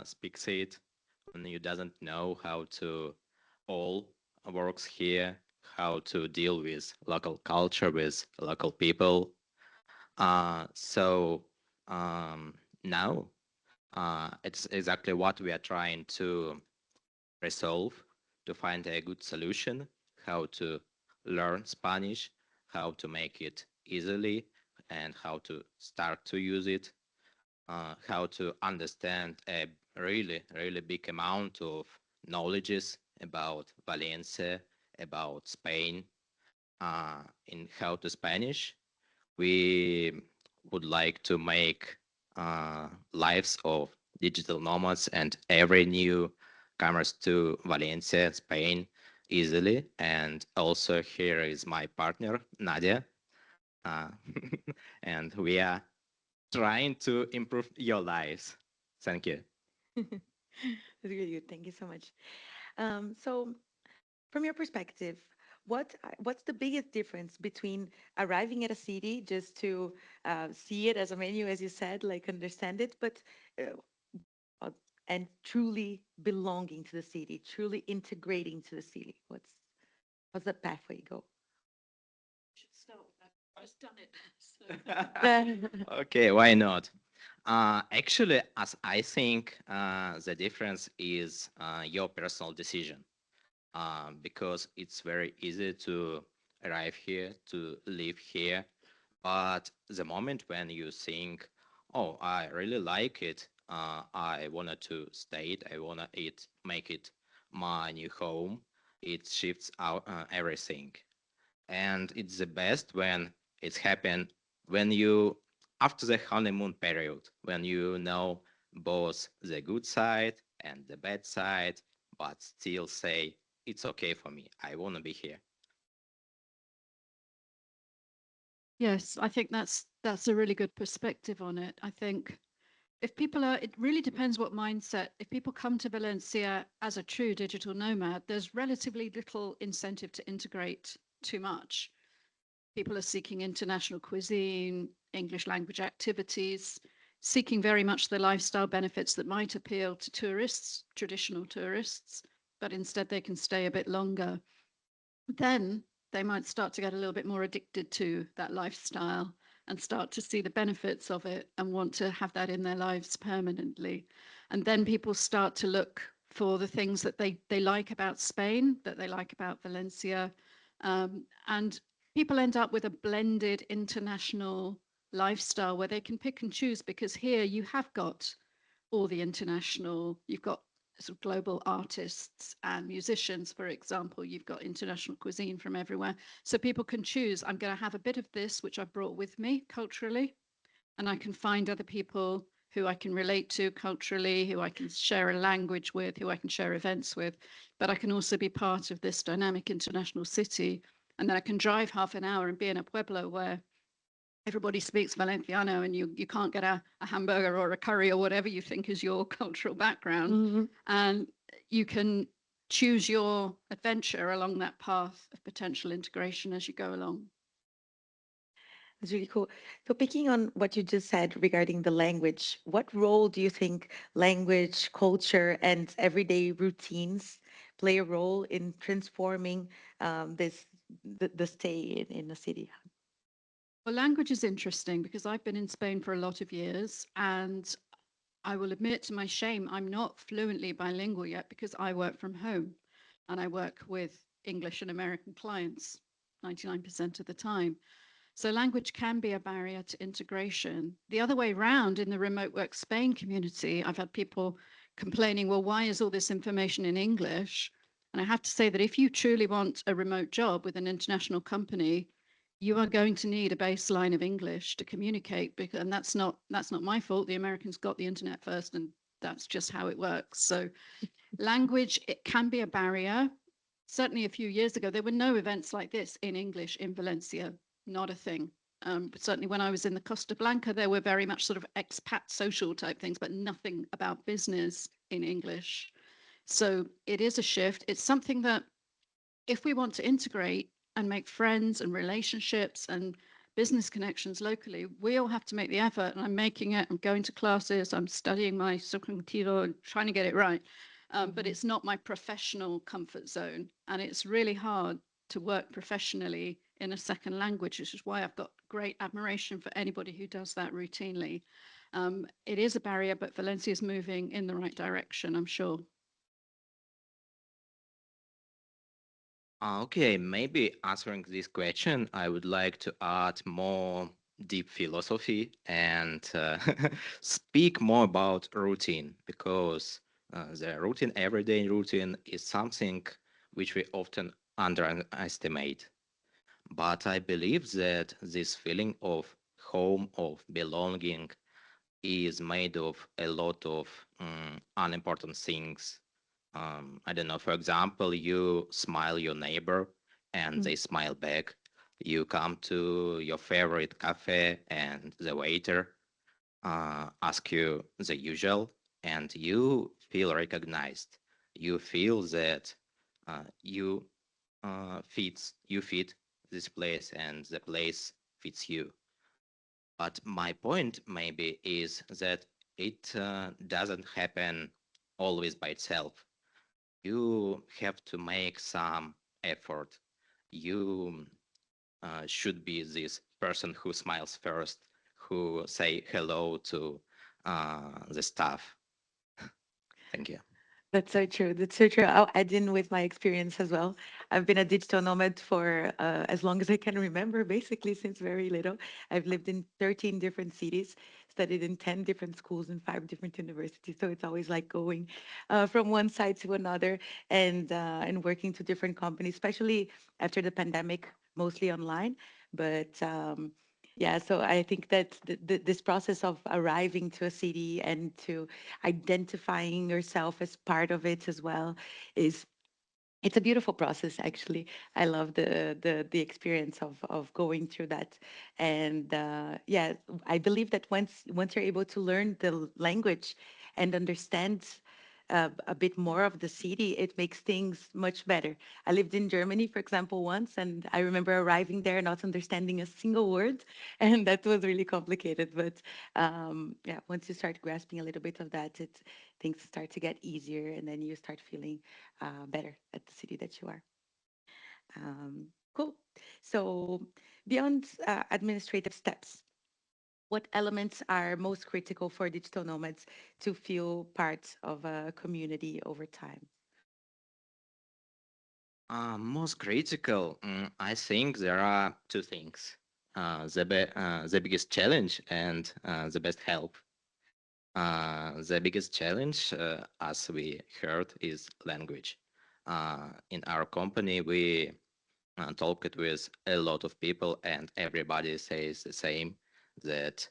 speaks it, and you doesn't know how to all works here, how to deal with local culture, with local people. So now it's exactly what we are trying to resolve, to find a good solution, how to learn Spanish, how to make it easily, and how to start to use it, how to understand a really big amount of knowledges about Valencia, about Spain, in how to Spanish. We would like to make lives of digital nomads and every new comers to Valencia, Spain, easily. And also here is my partner, Nadia. Uh, and we are trying to improve your lives. Thank you. That's really good. Thank you so much. So, from your perspective, what's the biggest difference between arriving at a city just to see it as a menu, as you said, like understand it, but and truly belonging to the city, truly integrating to the city? What's the pathway go? Should start with that. I've just done it. So. Okay, why not? Actually, as I think the difference is your personal decision. Because it's very easy to arrive here, to live here. But the moment when you think, oh, I really like it, I wanted to stay it, I wanna make it my new home, it shifts out everything. And it's the best when it's happened when you, after the honeymoon period, when you know both the good side and the bad side, but still say, it's okay for me, I want to be here. Yes, I think that's a really good perspective on it. I think if people are, it really depends what mindset. If people come to Valencia as a true digital nomad, there's relatively little incentive to integrate too much. People are seeking international cuisine, English language activities, seeking very much the lifestyle benefits that might appeal to tourists, traditional tourists, but instead they can stay a bit longer. Then they might start to get a little bit more addicted to that lifestyle and start to see the benefits of it and want to have that in their lives permanently. And then people start to look for the things that they like about Spain, that they like about Valencia. And people end up with a blended international lifestyle where they can pick and choose, because here you have got all the international, you've got sort of global artists and musicians, for example, you've got international cuisine from everywhere. So people can choose, I'm going to have a bit of this, which I've brought with me culturally, and I can find other people who I can relate to culturally, who I can share a language with, who I can share events with, but I can also be part of this dynamic international city. And then I can drive half an hour and be in a pueblo where everybody speaks Valenciano and you can't get a hamburger or a curry or whatever you think is your cultural background. Mm-hmm. And you can choose your adventure along that path of potential integration as you go along. That's really cool. So picking on what you just said regarding the language, what role do you think language, culture, and everyday routines play a role in transforming the stay in the city? Well, language is interesting because I've been in Spain for a lot of years, and I will admit to my shame, I'm not fluently bilingual yet because I work from home and I work with English and American clients 99% of the time. So language can be a barrier to integration. The other way around, in the remote work Spain community, I've had people complaining, well, why is all this information in English? And I have to say that if you truly want a remote job with an international company, you are going to need a baseline of English to communicate, because, and that's not my fault. The Americans got the internet first, and that's just how it works. So Language, it can be a barrier. Certainly a few years ago, there were no events like this in English in Valencia, not a thing. But certainly when I was in the Costa Blanca, there were very much sort of expat social type things, but nothing about business in English. So it is a shift. It's something that if we want to integrate and make friends and relationships and business connections locally, we all have to make the effort. And I'm making it. I'm going to classes. I'm studying my subjuntivo and trying to get it right. But it's not my professional comfort zone. And it's really hard to work professionally in a second language, which is why I've got great admiration for anybody who does that routinely. It is a barrier, but Valencia is moving in the right direction, I'm sure. Okay, maybe answering this question, I would like to add more deep philosophy and speak more about routine, because the routine, everyday routine, is something which we often underestimate. But I believe that this feeling of home, of belonging, is made of a lot of unimportant things. I don't know, for example, you smile your neighbor and they smile back. You come to your favorite cafe and the waiter ask you the usual, and you feel recognized. You feel that you fit this place and the place fits you. But my point maybe is that it doesn't happen always by itself. You have to make some effort. You should be this person who smiles first, who say hello to the staff. Thank you. That's so true. That's so true. I'll add in with my experience as well. I've been a digital nomad for as long as I can remember, basically since very little. I've lived in 13 different cities, studied in 10 different schools and 5 different universities. So it's always like going from one side to another and working to different companies, especially after the pandemic, mostly online. But yeah, so I think that this process of arriving to a city and to identifying yourself as part of it as well is it's a beautiful process actually. I love the experience of going through that. And yeah, I believe that once you're able to learn the language and understand a bit more of the city, it makes things much better. I lived in Germany, for example, once, and I remember arriving there not understanding a single word, and that was really complicated. But yeah, once you start grasping a little bit of that, things start to get easier, and then you start feeling better at the city that you are. Cool. So beyond administrative steps, what elements are most critical for digital nomads to feel part of a community over time? Most critical, I think there are two things. The biggest challenge and the best help. The biggest challenge, as we heard, is language. In our company, we talked with a lot of people, and everybody says the same, that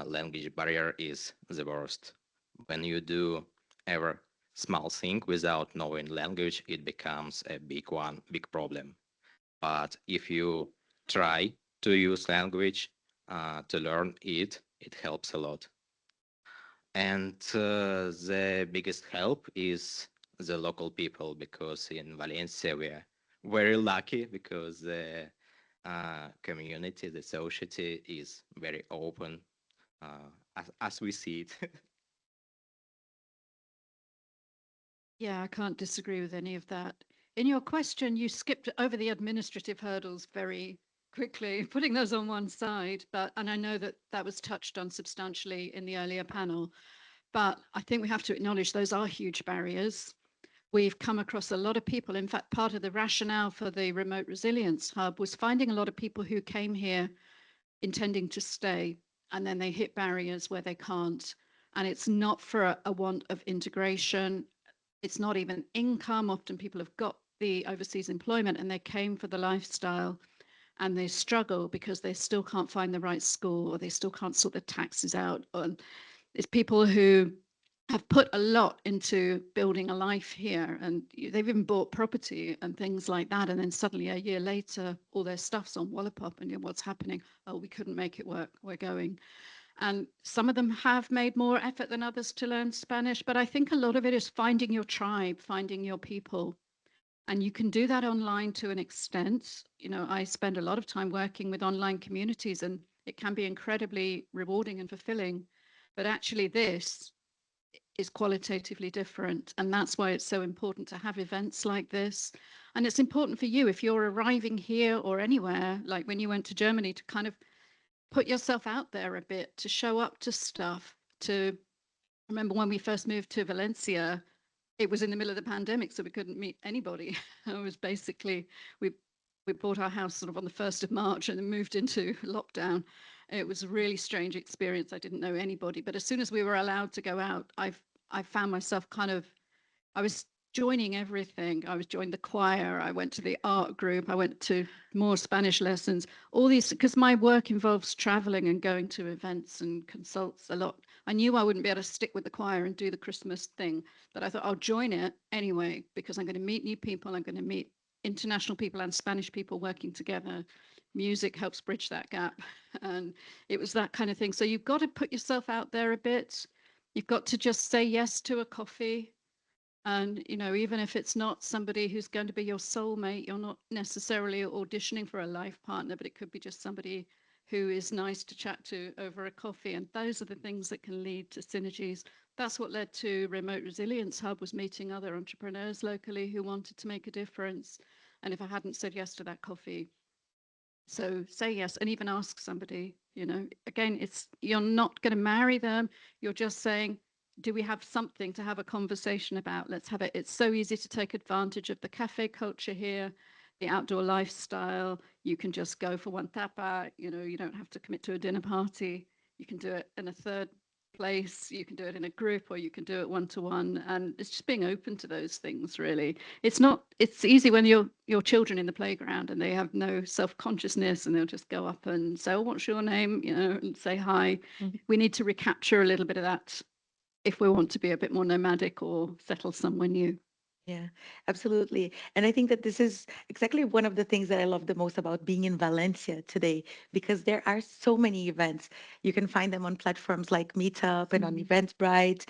language barrier is the worst. When you do ever small thing without knowing language, it becomes a big problem. But if you try to use language to learn it, it helps a lot. And the biggest help is the local people, because in Valencia we are very lucky, because the community, the society is very open, as we see it. Yeah, I can't disagree with any of that. In your question, you skipped over the administrative hurdles very quickly, putting those on one side. And I know that that was touched on substantially in the earlier panel, but I think we have to acknowledge those are huge barriers. We've come across a lot of people. In fact, part of the rationale for the Remote Resilience Hub was finding a lot of people who came here intending to stay, and then they hit barriers where they can't. And it's not for a want of integration. It's not even income. Often people have got the overseas employment and they came for the lifestyle, and they struggle because they still can't find the right school, or they still can't sort the taxes out. It's people who have put a lot into building a life here, and they've even bought property and things like that. And then suddenly a year later, all their stuff's on Wallapop, and what's happening? Oh, we couldn't make it work. We're going. And some of them have made more effort than others to learn Spanish, but I think a lot of it is finding your tribe, finding your people. And you can do that online to an extent. You know, I spend a lot of time working with online communities, and it can be incredibly rewarding and fulfilling. But actually this is qualitatively different. And that's why it's so important to have events like this. And it's important for you, if you're arriving here or anywhere, like when you went to Germany, to kind of put yourself out there a bit, to show up to stuff. To remember when we first moved to Valencia, it was in the middle of the pandemic, so we couldn't meet anybody. It was basically, we bought our house sort of on the 1st of March and then moved into lockdown. It was a really strange experience. I didn't know anybody, but as soon as we were allowed to go out, I found myself kind of, I was joining everything. I was joining the choir. I went to the art group. I went to more Spanish lessons, all these, because my work involves traveling and going to events and consults a lot. I knew I wouldn't be able to stick with the choir and do the Christmas thing, but I thought I'll join it anyway, because I'm going to meet new people. I'm going to meet international people and Spanish people working together. Music helps bridge that gap. And it was that kind of thing. So you've got to put yourself out there a bit. You've got to just say yes to a coffee. And, you know, even if it's not somebody who's going to be your soulmate, you're not necessarily auditioning for a life partner, but it could be just somebody who is nice to chat to over a coffee. And those are the things that can lead to synergies. That's what led to Remote Resilience Hub, was meeting other entrepreneurs locally who wanted to make a difference. And if I hadn't said yes to that coffee, so say yes, and even ask somebody, you know, again, it's, you're not going to marry them. You're just saying, do we have something to have a conversation about? Let's have it. It's so easy to take advantage of the cafe culture here, the outdoor lifestyle. You can just go for one tapa, you know, you don't have to commit to a dinner party. You can do it in a third place, you can do it in a group, or you can do it one-to-one. And it's just being open to those things, really. It's easy when your children in the playground and they have no self-consciousness, and they'll just go up and say, oh, what's your name, you know, and say hi. We need to recapture a little bit of that if we want to be a bit more nomadic or settle somewhere new. Yeah, absolutely. And I think that this is exactly one of the things that I love the most about being in Valencia today, because there are so many events. You can find them on platforms like Meetup and on Eventbrite.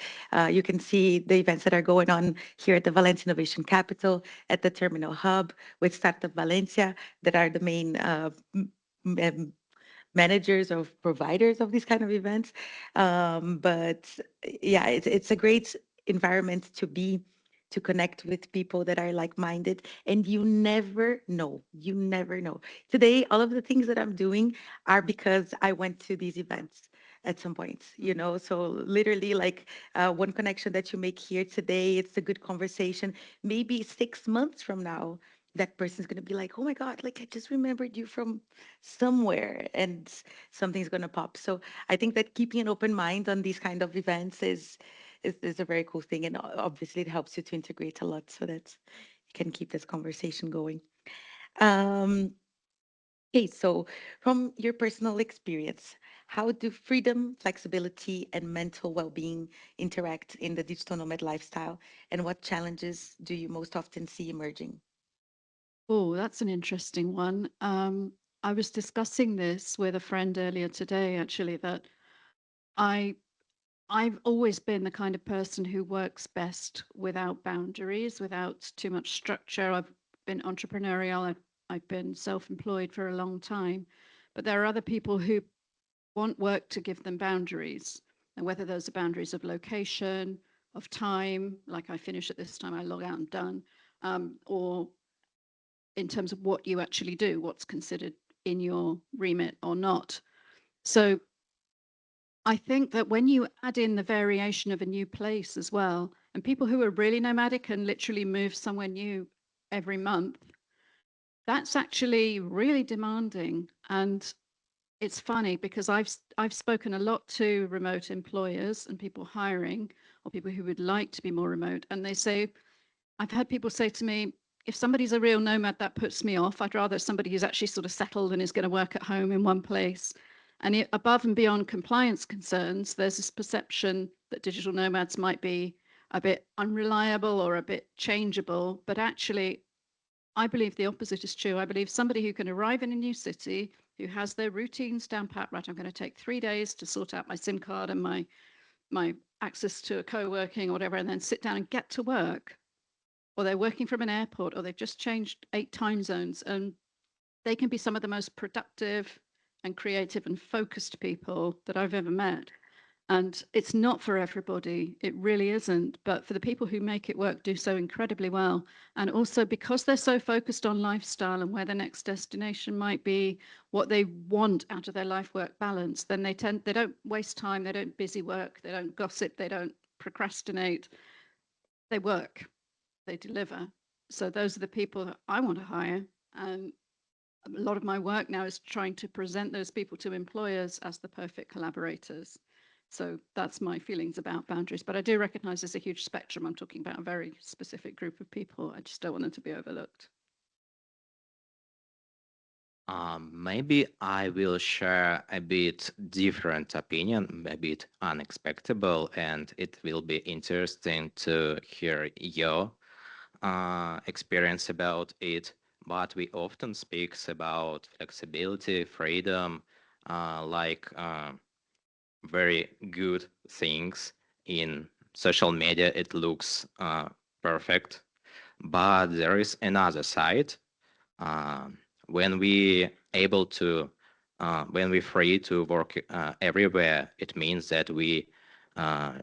You can see the events that are going on here at the Valencia Innovation Capital, at the Terminal Hub, with Startup Valencia, that are the main managers or providers of these kind of events. But yeah, it's a great environment to connect with people that are like-minded, and you never know. Today, all of the things that I'm doing are because I went to these events at some point, you know. So literally, like, one connection that you make here today, it's a good conversation. Maybe 6 months from now, that person's going to be like, oh my God, like I just remembered you from somewhere, and something's going to pop. So I think that keeping an open mind on these kind of events is a very cool thing. And obviously it helps you to integrate a lot so that you can keep this conversation going. Okay, so from your personal experience, how do freedom, flexibility, and mental well-being interact in the digital nomad lifestyle? And what challenges do you most often see emerging? Oh, that's an interesting one. I was discussing this with a friend earlier today, actually, that I've always been the kind of person who works best without boundaries, without too much structure. I've been entrepreneurial. I've been self-employed for a long time, but there are other people who want work to give them boundaries, and whether those are boundaries of location, of time, like I finish at this time, I log out and done, or in terms of what you actually do, what's considered in your remit or not. So I think that when you add in the variation of a new place as well, and people who are really nomadic and literally move somewhere new every month, that's actually really demanding. And it's funny because I've spoken a lot to remote employers and people hiring, or people who would like to be more remote, and they say, I've had people say to me, if somebody's a real nomad, that puts me off. I'd rather somebody who's actually sort of settled and is going to work at home in one place. And above and beyond compliance concerns, there's this perception that digital nomads might be a bit unreliable or a bit changeable, but actually, I believe the opposite is true. I believe somebody who can arrive in a new city, who has their routines down pat, right, I'm going to take 3 days to sort out my SIM card and my access to a co-working or whatever, and then sit down and get to work, or they're working from an airport, or they've just changed 8 time zones, and they can be some of the most productive and creative and focused people that I've ever met. And it's not for everybody, it really isn't, but for the people who make it work, do so incredibly well. And also because they're so focused on lifestyle and where the next destination might be, what they want out of their life-work balance, then they don't waste time, they don't busy work, they don't gossip, they don't procrastinate, they work, they deliver. So those are the people that I want to hire. And a lot of my work now is trying to present those people to employers as the perfect collaborators. So that's my feelings about boundaries. But I do recognize there's a huge spectrum. I'm talking about a very specific group of people. I just don't want them to be overlooked. Maybe I will share a bit different opinion, a bit unexpected, and it will be interesting to hear your experience about it. But we often speak about flexibility, freedom, like very good things. In social media it looks perfect, but there is another side. When we able to when we free to work everywhere, it means that we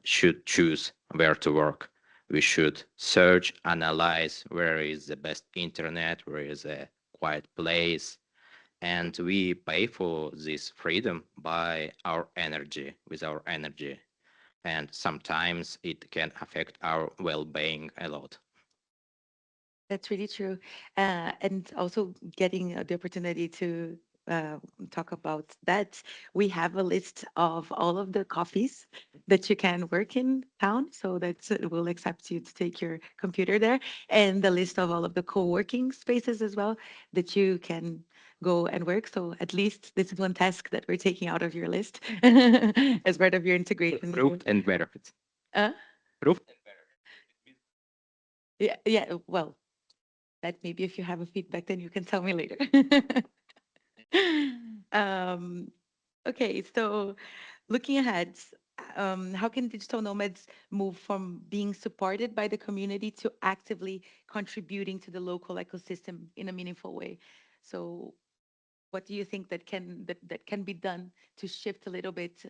should choose where to work. We should search, analyze where is the best internet, where is a quiet place, and we pay for this freedom by our energy, with our energy. And sometimes it can affect our well-being a lot. That's really true. And also getting the opportunity to talk about that, we have a list of all of the coffees that you can work in town. So that will accept you to take your computer there, and the list of all of the co-working spaces as well that you can go and work. So at least this is one task that we're taking out of your list as part of your integration. Fruit and benefits. Uh, Fruit and yeah, yeah. Well, that maybe if you have a feedback, then you can tell me later. um, okay, so looking ahead, how can digital nomads move from being supported by the community to actively contributing to the local ecosystem in a meaningful way? So what do you think that can be done to shift a little bit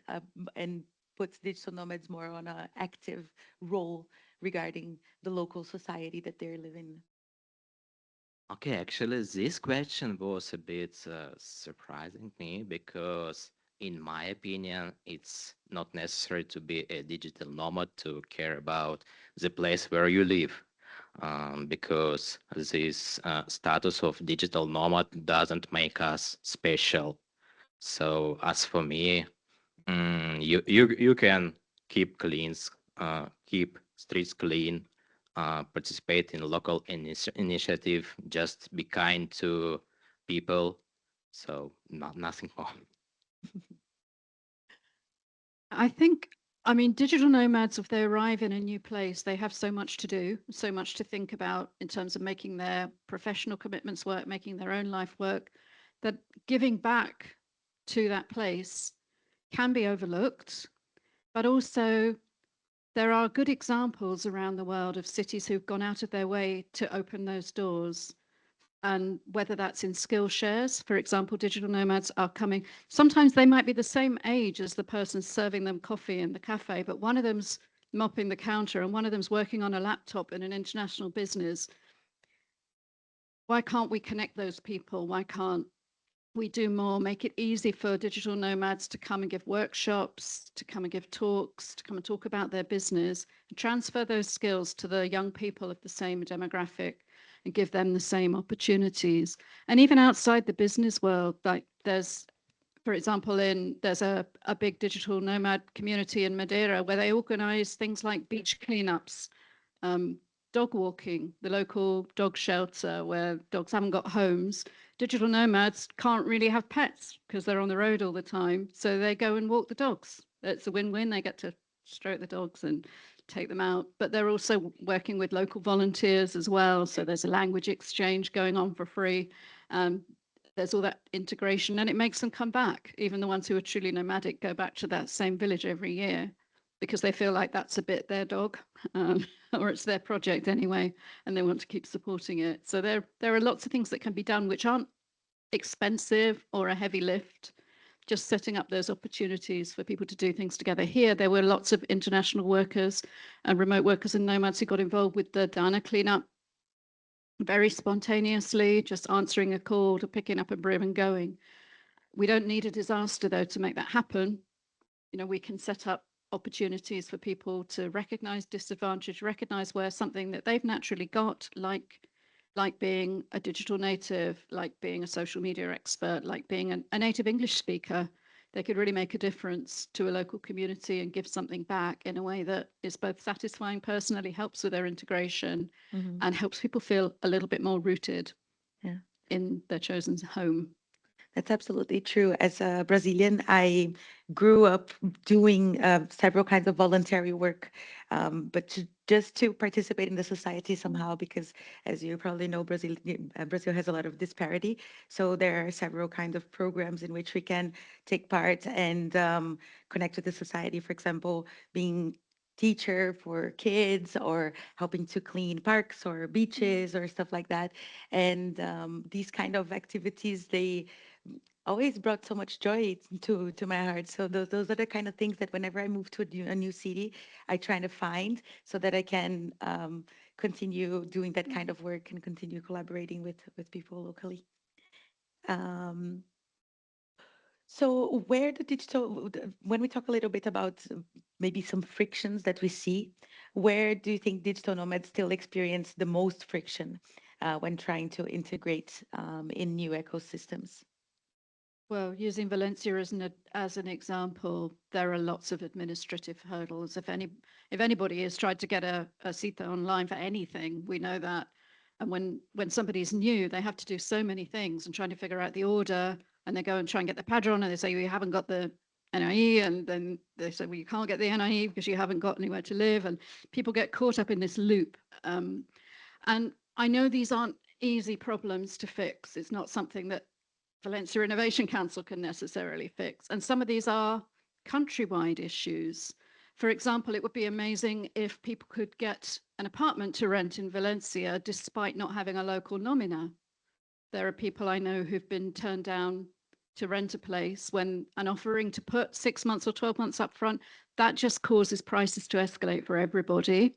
and put digital nomads more on an active role regarding the local society that they're living? Okay, actually, this question was a bit surprising me, because, in my opinion, it's not necessary to be a digital nomad to care about the place where you live, because this status of digital nomad doesn't make us special. So, as for me, you can keep keep streets clean, participate in local initiative, just be kind to people. So nothing more. I mean, digital nomads, if they arrive in a new place, they have so much to do, so much to think about in terms of making their professional commitments work, making their own life work, that giving back to that place can be overlooked. But also, there are good examples around the world of cities who've gone out of their way to open those doors. And whether that's in skill shares, for example, digital nomads are coming. Sometimes they might be the same age as the person serving them coffee in the cafe, but one of them's mopping the counter and one of them's working on a laptop in an international business. Why can't we connect those people? Why can't we do more, make it easy for digital nomads to come and give workshops, to come and give talks, to come and talk about their business, and transfer those skills to the young people of the same demographic and give them the same opportunities. And even outside the business world, like there's, for example, there's a big digital nomad community in Madeira where they organize things like beach cleanups, dog walking, the local dog shelter where dogs haven't got homes. Digital nomads can't really have pets because they're on the road all the time. So they go and walk the dogs. It's a win-win. They get to stroke the dogs and take them out. But they're also working with local volunteers as well. So there's a language exchange going on for free. There's all that integration, and it makes them come back. Even the ones who are truly nomadic go back to that same village every year because they feel like that's a bit their dog, or it's their project anyway, and they want to keep supporting it. So there are lots of things that can be done which aren't expensive or a heavy lift, just setting up those opportunities for people to do things together. Here, there were lots of international workers and remote workers and nomads who got involved with the Dana cleanup very spontaneously, just answering a call to picking up a broom and going. We don't need a disaster, though, to make that happen. You know, we can set up opportunities for people to recognize disadvantage, recognize where something that they've naturally got, like being a digital native, like being a social media expert, like being a native English speaker, they could really make a difference to a local community and give something back in a way that is both satisfying personally, helps with their integration, and helps people feel a little bit more rooted in their chosen home. That's absolutely true. As a Brazilian, I grew up doing several kinds of voluntary work, but just to participate in the society somehow, because as you probably know, Brazil has a lot of disparity. So there are several kinds of programs in which we can take part and connect with the society. For example, being teacher for kids or helping to clean parks or beaches or stuff like that. And these kind of activities, they always brought so much joy to my heart. So those are the kind of things that whenever I move to a new city, I try to find so that I can continue doing that kind of work and continue collaborating with people locally. So where the digital, when we talk a little bit about maybe some frictions that we see, where do you think digital nomads still experience the most friction when trying to integrate in new ecosystems? Well, using Valencia as an example, there are lots of administrative hurdles. If anybody has tried to get a cita online for anything, we know that. And when somebody's new, they have to do so many things and trying to figure out the order, and they go and try and get the padron, and they say, well, you haven't got the NIE, and then they say, well, you can't get the NIE because you haven't got anywhere to live, and people get caught up in this loop. And I know these aren't easy problems to fix. It's not something that Valencia Innovation Council can necessarily fix. And some of these are countrywide issues. For example, it would be amazing if people could get an apartment to rent in Valencia despite not having a local nomina. There are people I know who've been turned down to rent a place when an offering to put 6 months or 12 months up front, that just causes prices to escalate for everybody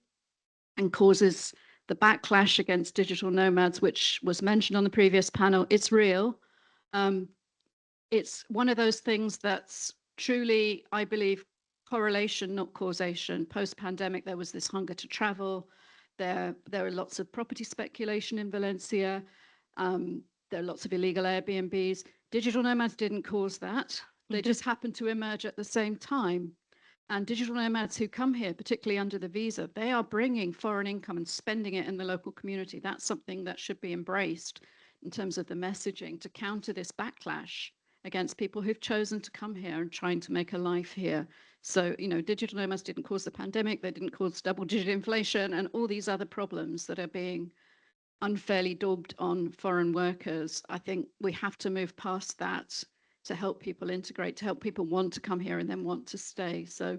and causes the backlash against digital nomads, which was mentioned on the previous panel. It's real. It's one of those things that's truly, I believe, correlation, not causation. Post-pandemic, there was this hunger to travel. There are lots of property speculation in Valencia. There are lots of illegal Airbnbs. Digital nomads didn't cause that. They just happened to emerge at the same time. And digital nomads who come here, particularly under the visa, they are bringing foreign income and spending it in the local community. That's something that should be embraced in terms of the messaging to counter this backlash against people who've chosen to come here and trying to make a life here. So, you know, digital nomads didn't cause the pandemic, they didn't cause double-digit inflation and all these other problems that are being unfairly daubed on foreign workers. I think we have to move past that to help people integrate, to help people want to come here and then want to stay. So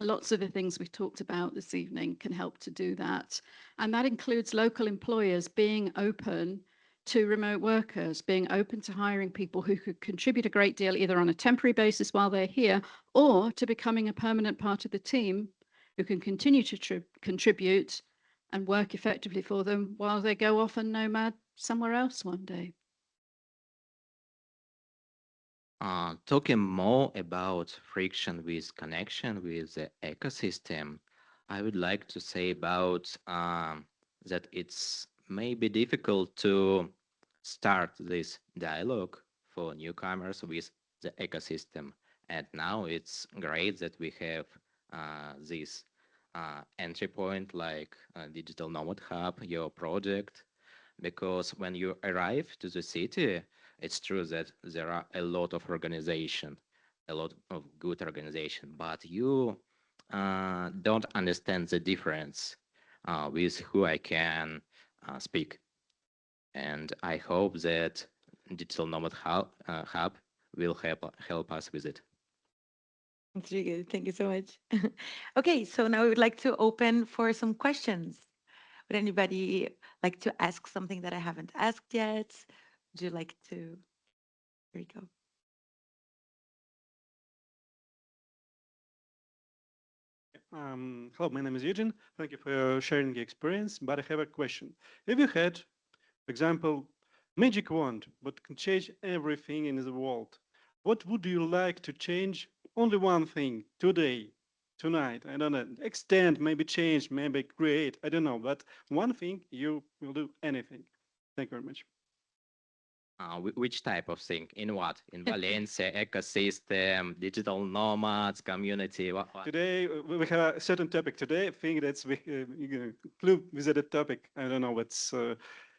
lots of the things we've talked about this evening can help to do that. And that includes local employers being open to remote workers, being open to hiring people who could contribute a great deal, either on a temporary basis while they're here, or to becoming a permanent part of the team who can continue to contribute and work effectively for them while they go off and nomad somewhere else one day. Talking more about friction with connection with the ecosystem, I would like to say about that it's maybe difficult to start this dialogue for newcomers with the ecosystem. And now it's great that we have this entry point like Digital Nomad Hub, your project, because when you arrive to the city, it's true that there are a lot of organization, a lot of good organization, but you don't understand the difference with who I can speak. And I hope that Digital Nomad Hub will help us with it. That's really good. Thank you so much. Okay, so now we would like to open for some questions. Would anybody like to ask something that I haven't asked yet? Would you like to? Here you go. Hello, my name is Eugene. Thank you for sharing the experience, but I have a question. If you had, for example, magic wand, but can change everything in the world, what would you like to change? Only one thing, today, tonight, I don't know, extend, maybe change, maybe create, I don't know, but one thing, you will do anything. Thank you very much. Which type of thing? In what? In Valencia, ecosystem, digital nomads, community? What? Today, we have a certain topic today. I think that's we include with that topic. I don't know what's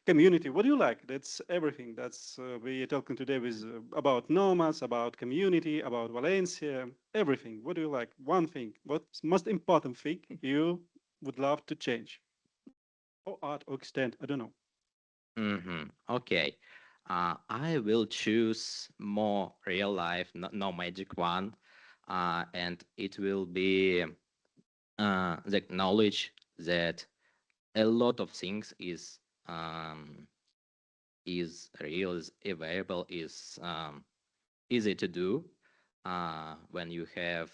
community. What do you like? That's everything. That's we are talking today with about nomads, about community, about Valencia, everything. What do you like? One thing. What's most important thing you would love to change, or add or extend? I don't know. Okay. I will choose more real life, no magic one. And it will be the knowledge that a lot of things is real, is available, is easy to do when you have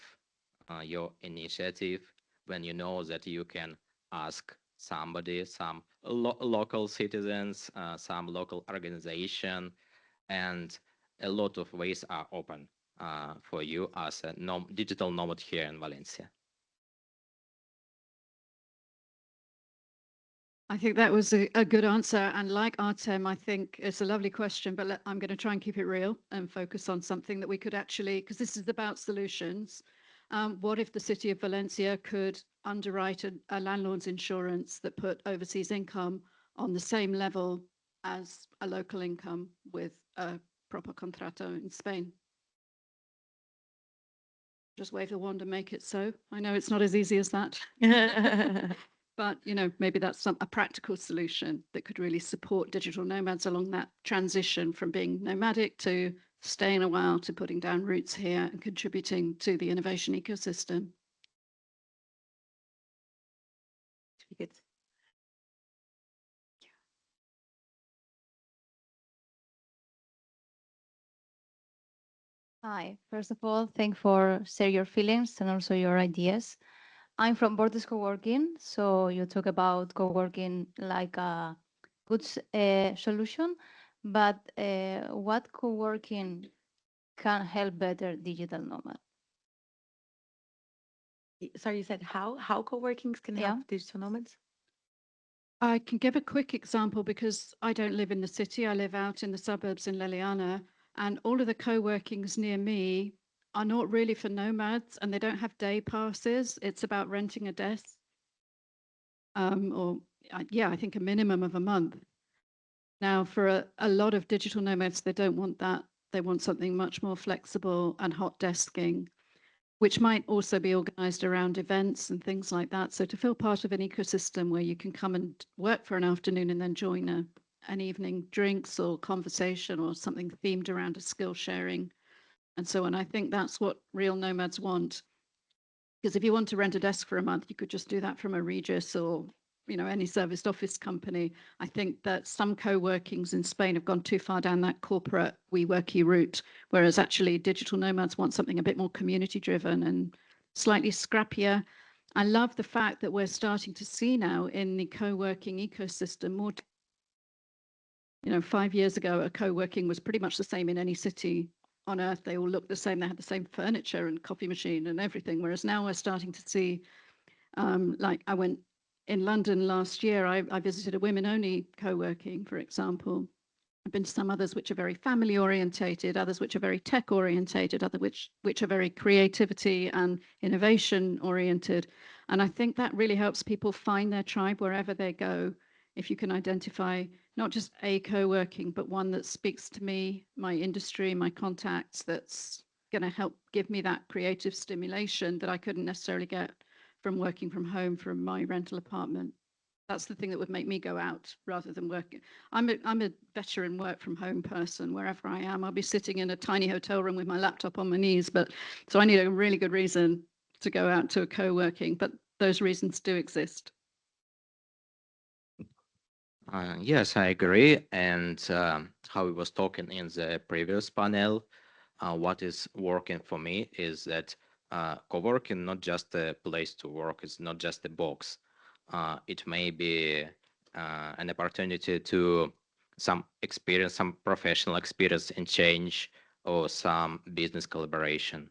your initiative, when you know that you can ask somebody, some local citizens, some local organization, and a lot of ways are open for you as a digital nomad here in Valencia. I think that was a good answer. And like Artem, I think it's a lovely question, but I'm going to try and keep it real and focus on something that we could actually, because this is about solutions. What if the city of Valencia could underwrite a landlord's insurance that put overseas income on the same level as a local income with a proper contrato in Spain? Just wave the wand and make it so. I know it's not as easy as that. But, you know, maybe that's a practical solution that could really support digital nomads along that transition from being nomadic to staying a while to putting down roots here and contributing to the innovation ecosystem. Good. Hi, first of all, thanks for share your feelings and also your ideas. I'm from Borders Co-working, so you talk about co-working like a good solution, but what co-working can help better digital nomad? Sorry, you said how co-workings can help digital nomads? I can give a quick example because I don't live in the city. I live out in the suburbs in Leliana, and all of the co-workings near me are not really for nomads, and they don't have day passes. It's about renting a desk, I think a minimum of a month. Now, for a lot of digital nomads, they don't want that. They want something much more flexible and hot desking, which might also be organized around events and things like that. So to feel part of an ecosystem where you can come and work for an afternoon and then join an evening drinks or conversation or something themed around a skill sharing. And so on, I think that's what real nomads want. Because if you want to rent a desk for a month, you could just do that from a Regis or, you know, any serviced office company. I think that some co-workings in Spain have gone too far down that corporate WeWorky route, whereas actually digital nomads want something a bit more community driven and slightly scrappier. I love the fact that we're starting to see now in the co-working ecosystem more, you know, 5 years ago, a co-working was pretty much the same in any city on earth. They all looked the same. They had the same furniture and coffee machine and everything. Whereas now we're starting to see, like I went in London last year, I visited a women-only co-working, for example. I've been to some others which are very family-orientated, others which are very tech-orientated, others which are very creativity and innovation-oriented. And I think that really helps people find their tribe wherever they go. If you can identify not just a co-working, but one that speaks to me, my industry, my contacts, that's going to help give me that creative stimulation that I couldn't necessarily get from working from home from my rental apartment. That's the thing that would make me go out rather than working. I'm a veteran work from home person. Wherever I am, I'll be sitting in a tiny hotel room with my laptop on my knees. So I need a really good reason to go out to a co-working, but those reasons do exist. Yes, I agree. And how we was talking in the previous panel, what is working for me is that co-working not just a place to work, it's not just a box. It may be an opportunity to some experience, some professional experience and change, or some business collaboration.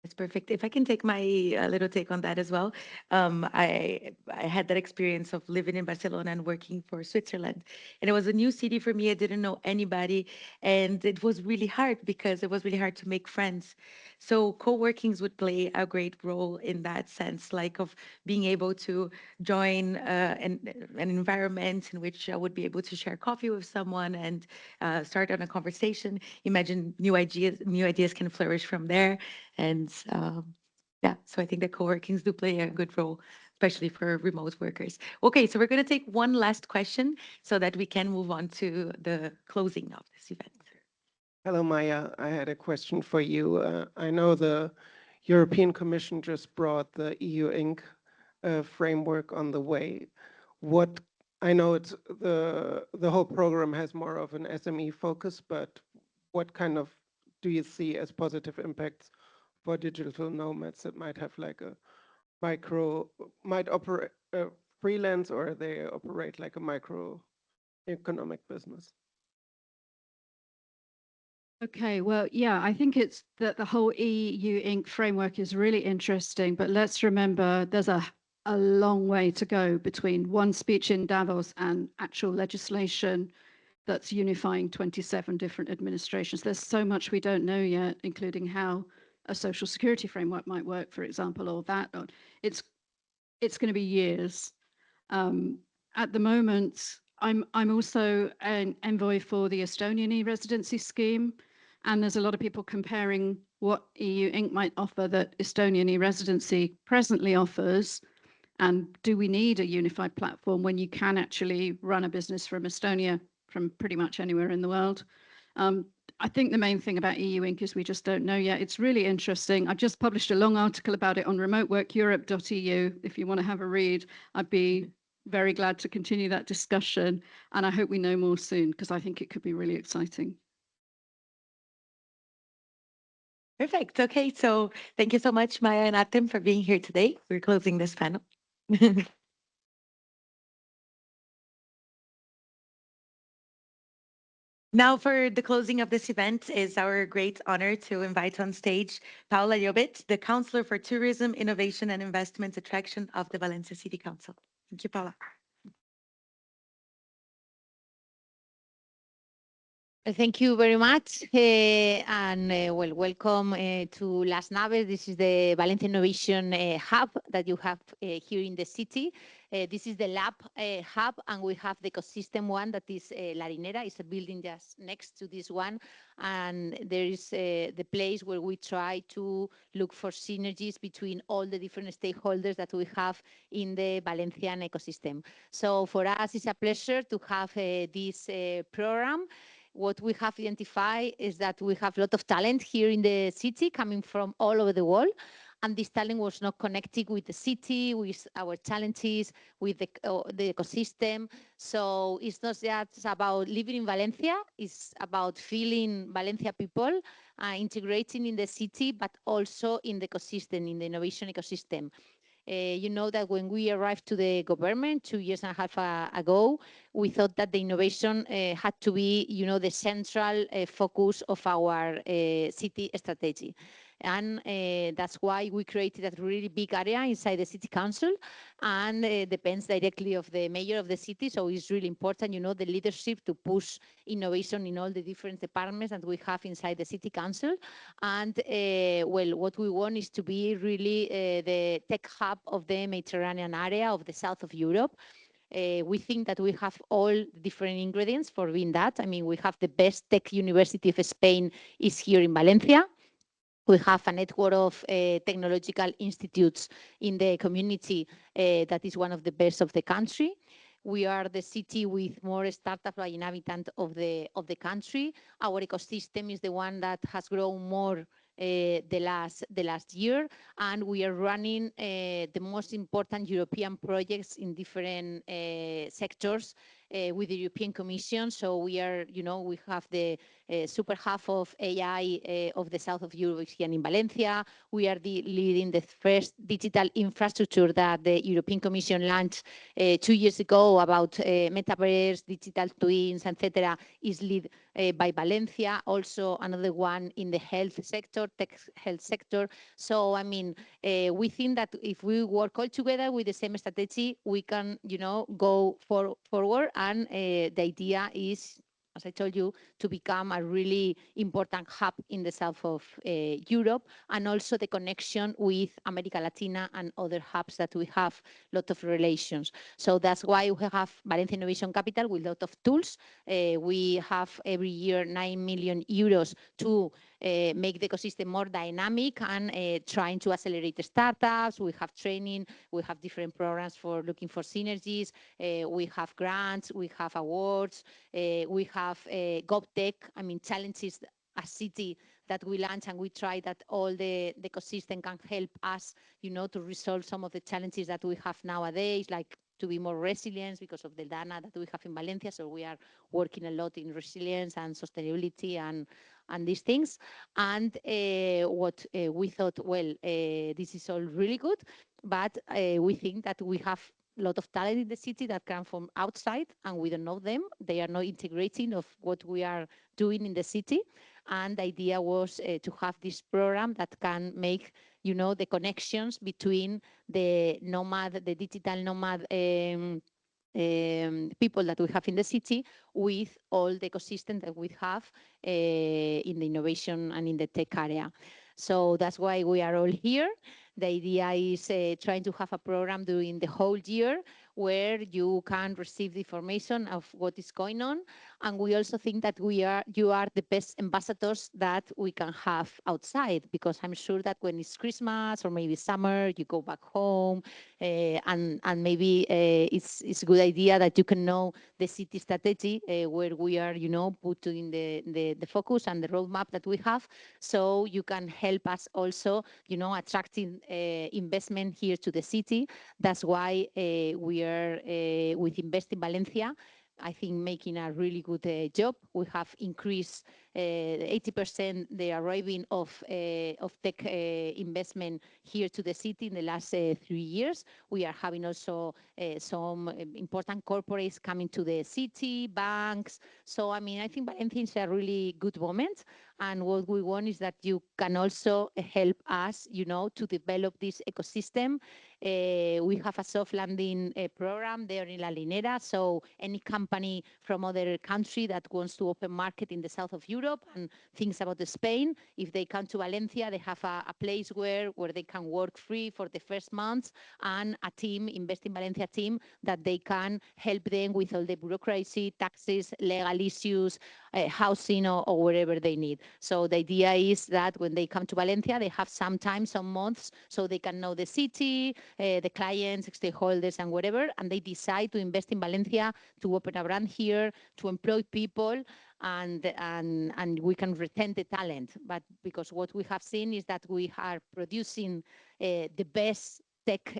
That's perfect. If I can take my little take on that as well. I had that experience of living in Barcelona and working for Switzerland. And it was a new city for me. I didn't know anybody. And it was really hard because it was really hard to make friends. So co-workings would play a great role in that sense, like of being able to join an environment in which I would be able to share coffee with someone and start on a conversation. Imagine new ideas can flourish from there. And yeah, so I think that co-workings do play a good role, especially for remote workers. Okay, so we're going to take one last question so that we can move on to the closing of this event. Hello, Maya. I had a question for you. I know the European Commission just brought the EU Inc. Framework on the way. What I know it's the whole program has more of an SME focus, but what kind of do you see as positive impacts for digital nomads that might have like a might operate freelance, or they operate like a micro economic business? Okay, well, yeah, I think it's that the whole EU Inc. framework is really interesting, but let's remember there's a long way to go between one speech in Davos and actual legislation that's unifying 27 different administrations. There's so much we don't know yet, including how a social security framework might work, for example, or that. It's going to be years. At the moment, I'm also an envoy for the Estonian e-residency scheme, and there's a lot of people comparing what EU Inc. might offer that Estonian e-residency presently offers, and do we need a unified platform when you can actually run a business from Estonia, from pretty much anywhere in the world? I think the main thing about EU Inc. is we just don't know yet. It's really interesting. I've just published a long article about it on remoteworkeurope.eu. If you want to have a read, I'd be very glad to continue that discussion. And I hope we know more soon, because I think it could be really exciting. Perfect. Okay, so thank you so much, Maya and Artem, for being here today. We're closing this panel. Now for the closing of this event, is our great honor to invite on stage Paula, the Councillor for Tourism, Innovation and Investment Attraction of the Valencia City Council. Thank you, Paula. Thank you very much, well, welcome to Las Naves. This is the Valencia Innovation Hub that you have here in the city. This is the lab hub, and we have the ecosystem one that is La Harinera. It's a building just next to this one, and there is the place where we try to look for synergies between all the different stakeholders that we have in the Valencian ecosystem. So for us, it's a pleasure to have this program. What we have identified is that we have a lot of talent here in the city coming from all over the world. And this talent was not connected with the city, with our challenges, with the ecosystem. So it's not just about living in Valencia, it's about feeling Valencia people, integrating in the city, but also in the ecosystem, in the innovation ecosystem. You know that when we arrived to the government 2.5 years ago, we thought that the innovation had to be, the central focus of our city strategy. And that's why we created a really big area inside the city council, and depends directly of the mayor of the city. So it's really important, the leadership to push innovation in all the different departments that we have inside the city council. And well, what we want is to be really the tech hub of the Mediterranean area of the south of Europe. We think that we have all different ingredients for being that. I mean, we have the best tech university of Spain is here in Valencia. We have a network of technological institutes in the community that is one of the best of the country. We are the city with more startups by inhabitant of the country. Our ecosystem is the one that has grown more the last year, and we are running the most important European projects in different sectors with the European Commission. So we are, we have the super hub of AI of the south of Europe here in Valencia. We are leading the first digital infrastructure that the European Commission launched 2 years ago about metaverse, digital twins, etc. is led by Valencia. Also another one in the health sector, tech health sector. So, I mean, we think that if we work all together with the same strategy, we can, go forward. And the idea is, as I told you, to become a really important hub in the south of Europe, and also the connection with America Latina and other hubs that we have a lot of relations. So that's why we have Valencia Innovation Capital with a lot of tools. We have every year 9 million euros to make the ecosystem more dynamic and trying to accelerate startups. We have training, we have different programs for looking for synergies. We have grants, we have awards, we have GovTech, I mean, challenges a city that we launch, and we try that all the ecosystem can help us, to resolve some of the challenges that we have nowadays, like to be more resilient because of the data that we have in Valencia. So we are working a lot in resilience and sustainability and these things. And what we thought, well, this is all really good, but we think that we have a lot of talent in the city that come from outside, and we don't know them. They are not integrating of what we are doing in the city. And the idea was to have this program that can make, the connections between the digital nomad people that we have in the city with all the ecosystem that we have in the innovation and in the tech area. So that's why we are all here. The idea is trying to have a program during the whole year where you can receive the information of what is going on. And we also think that you are the best ambassadors that we can have outside, because I'm sure that when it's Christmas or maybe summer, you go back home, and maybe it's a good idea that you can know the city strategy where we are, putting the focus and the roadmap that we have, so you can help us also, attracting investment here to the city. That's why we are with Invest in Valencia, I think, making a really good job. We have increased 80% the arriving of tech investment here to the city in the last 3 years. We are having also some important corporates coming to the city, banks. So, I mean, I think Valencia is a really good moment. And what we want is that you can also help us, to develop this ecosystem. We have a soft landing program there in La Linera. So any company from other country that wants to open market in the south of Europe and thinks about Spain, if they come to Valencia, they have a place where they can work free for the first months, and a team, Invest in Valencia team, that they can help them with all the bureaucracy, taxes, legal issues, housing, or wherever they need. So the idea is that when they come to Valencia, they have some time, some months, so they can know the city, the clients, stakeholders, and whatever, and they decide to invest in Valencia, to open a brand here, to employ people, and we can retain the talent. But because what we have seen is that we are producing the best tech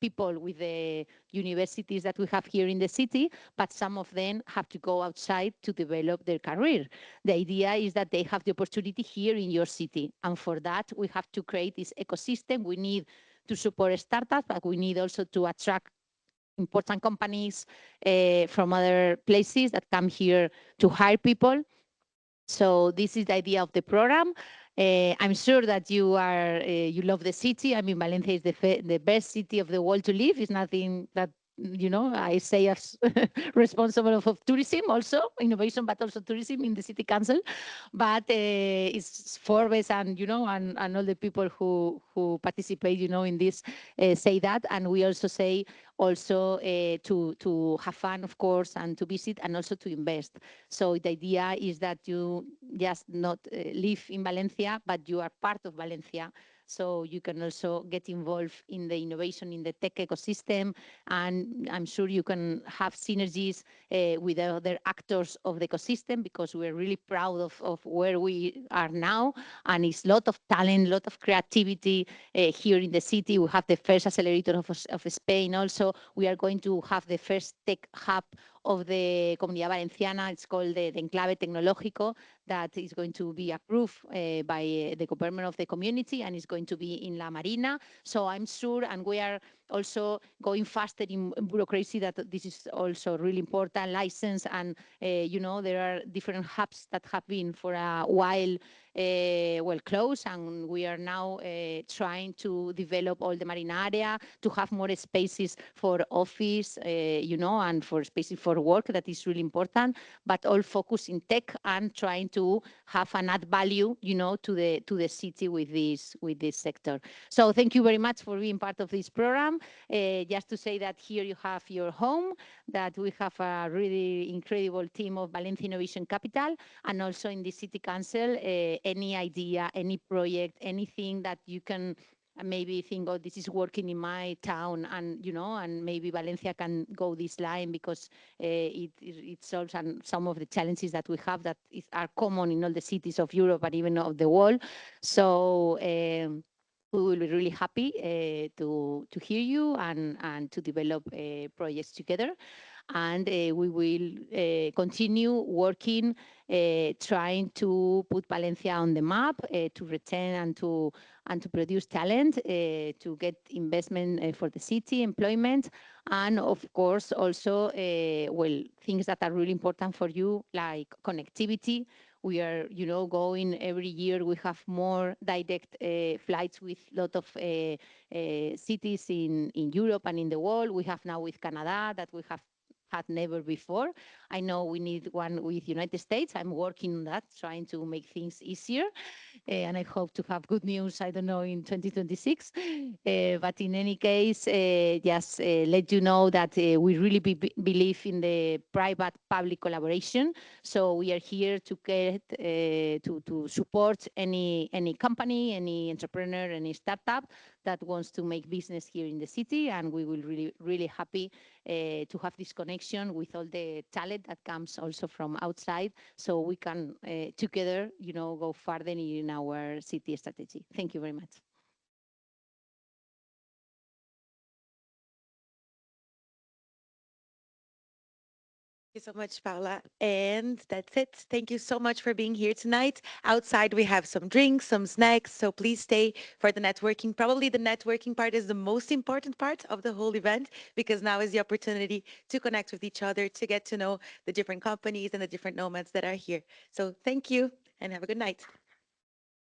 people with the universities that we have here in the city, but some of them have to go outside to develop their career. The idea is that they have the opportunity here in your city. And for that, we have to create this ecosystem. We need to support startups, but we need also to attract important companies from other places that come here to hire people. So this is the idea of the program. I'm sure that you love the city. I mean, Valencia is the best city of the world to live. It's nothing that I say as responsible of tourism also, innovation, but also tourism in the city council. But it's Forbes and, and all the people who participate, in this say that. And we also say also to have fun, of course, and to visit and also to invest. So the idea is that you just not live in Valencia, but you are part of Valencia. So you can also get involved in the innovation in the tech ecosystem. And I'm sure you can have synergies with other actors of the ecosystem, because we're really proud of where we are now. And it's a lot of talent, a lot of creativity here in the city. We have the first accelerator of Spain also. We are going to have the first tech hub of the Comunidad Valenciana. It's called the Enclave Tecnológico, that is going to be approved by the government of the community, and is going to be in La Marina. So I'm sure, and we are also going faster in bureaucracy, that this is also really important, license, and there are different hubs that have been for a while closed, and we are now trying to develop all the marina area to have more spaces for office, and for spaces for work. That is really important, but all focus in tech and trying to have an add value, to the city with this sector. So thank you very much for being part of this program. Just to say that here you have your home, that we have a really incredible team of Valencia Innovation Capital, and also in the City Council, any idea, any project, anything that you can maybe think, oh, this is working in my town, and and maybe Valencia can go this line, because it solves some of the challenges that we have that are common in all the cities of Europe and even of the world. So we will be really happy to hear you and to develop projects together. And we will continue working, trying to put Valencia on the map, to retain and to produce talent, to get investment for the city, employment, and of course also things that are really important for you, like connectivity. We are, going every year. We have more direct flights with a lot of cities in Europe and in the world. We have now with Canada that we have had never before. I know we need one with United States. I'm working on that, trying to make things easier. And I hope to have good news, I don't know, in 2026. But in any case, just let you know that we really believe in the private-public collaboration. So we are here to get to support any company, any entrepreneur, any startup that wants to make business here in the city. And we will really happy to have this connection with all the talent that comes also from outside, so we can together, go further in our city strategy. Thank you very much. Thank you so much, Paula. And that's it. Thank you so much for being here tonight. Outside, we have some drinks, some snacks, so please stay for the networking. Probably the networking part is the most important part of the whole event, because now is the opportunity to connect with each other, to get to know the different companies and the different nomads that are here. So thank you and have a good night.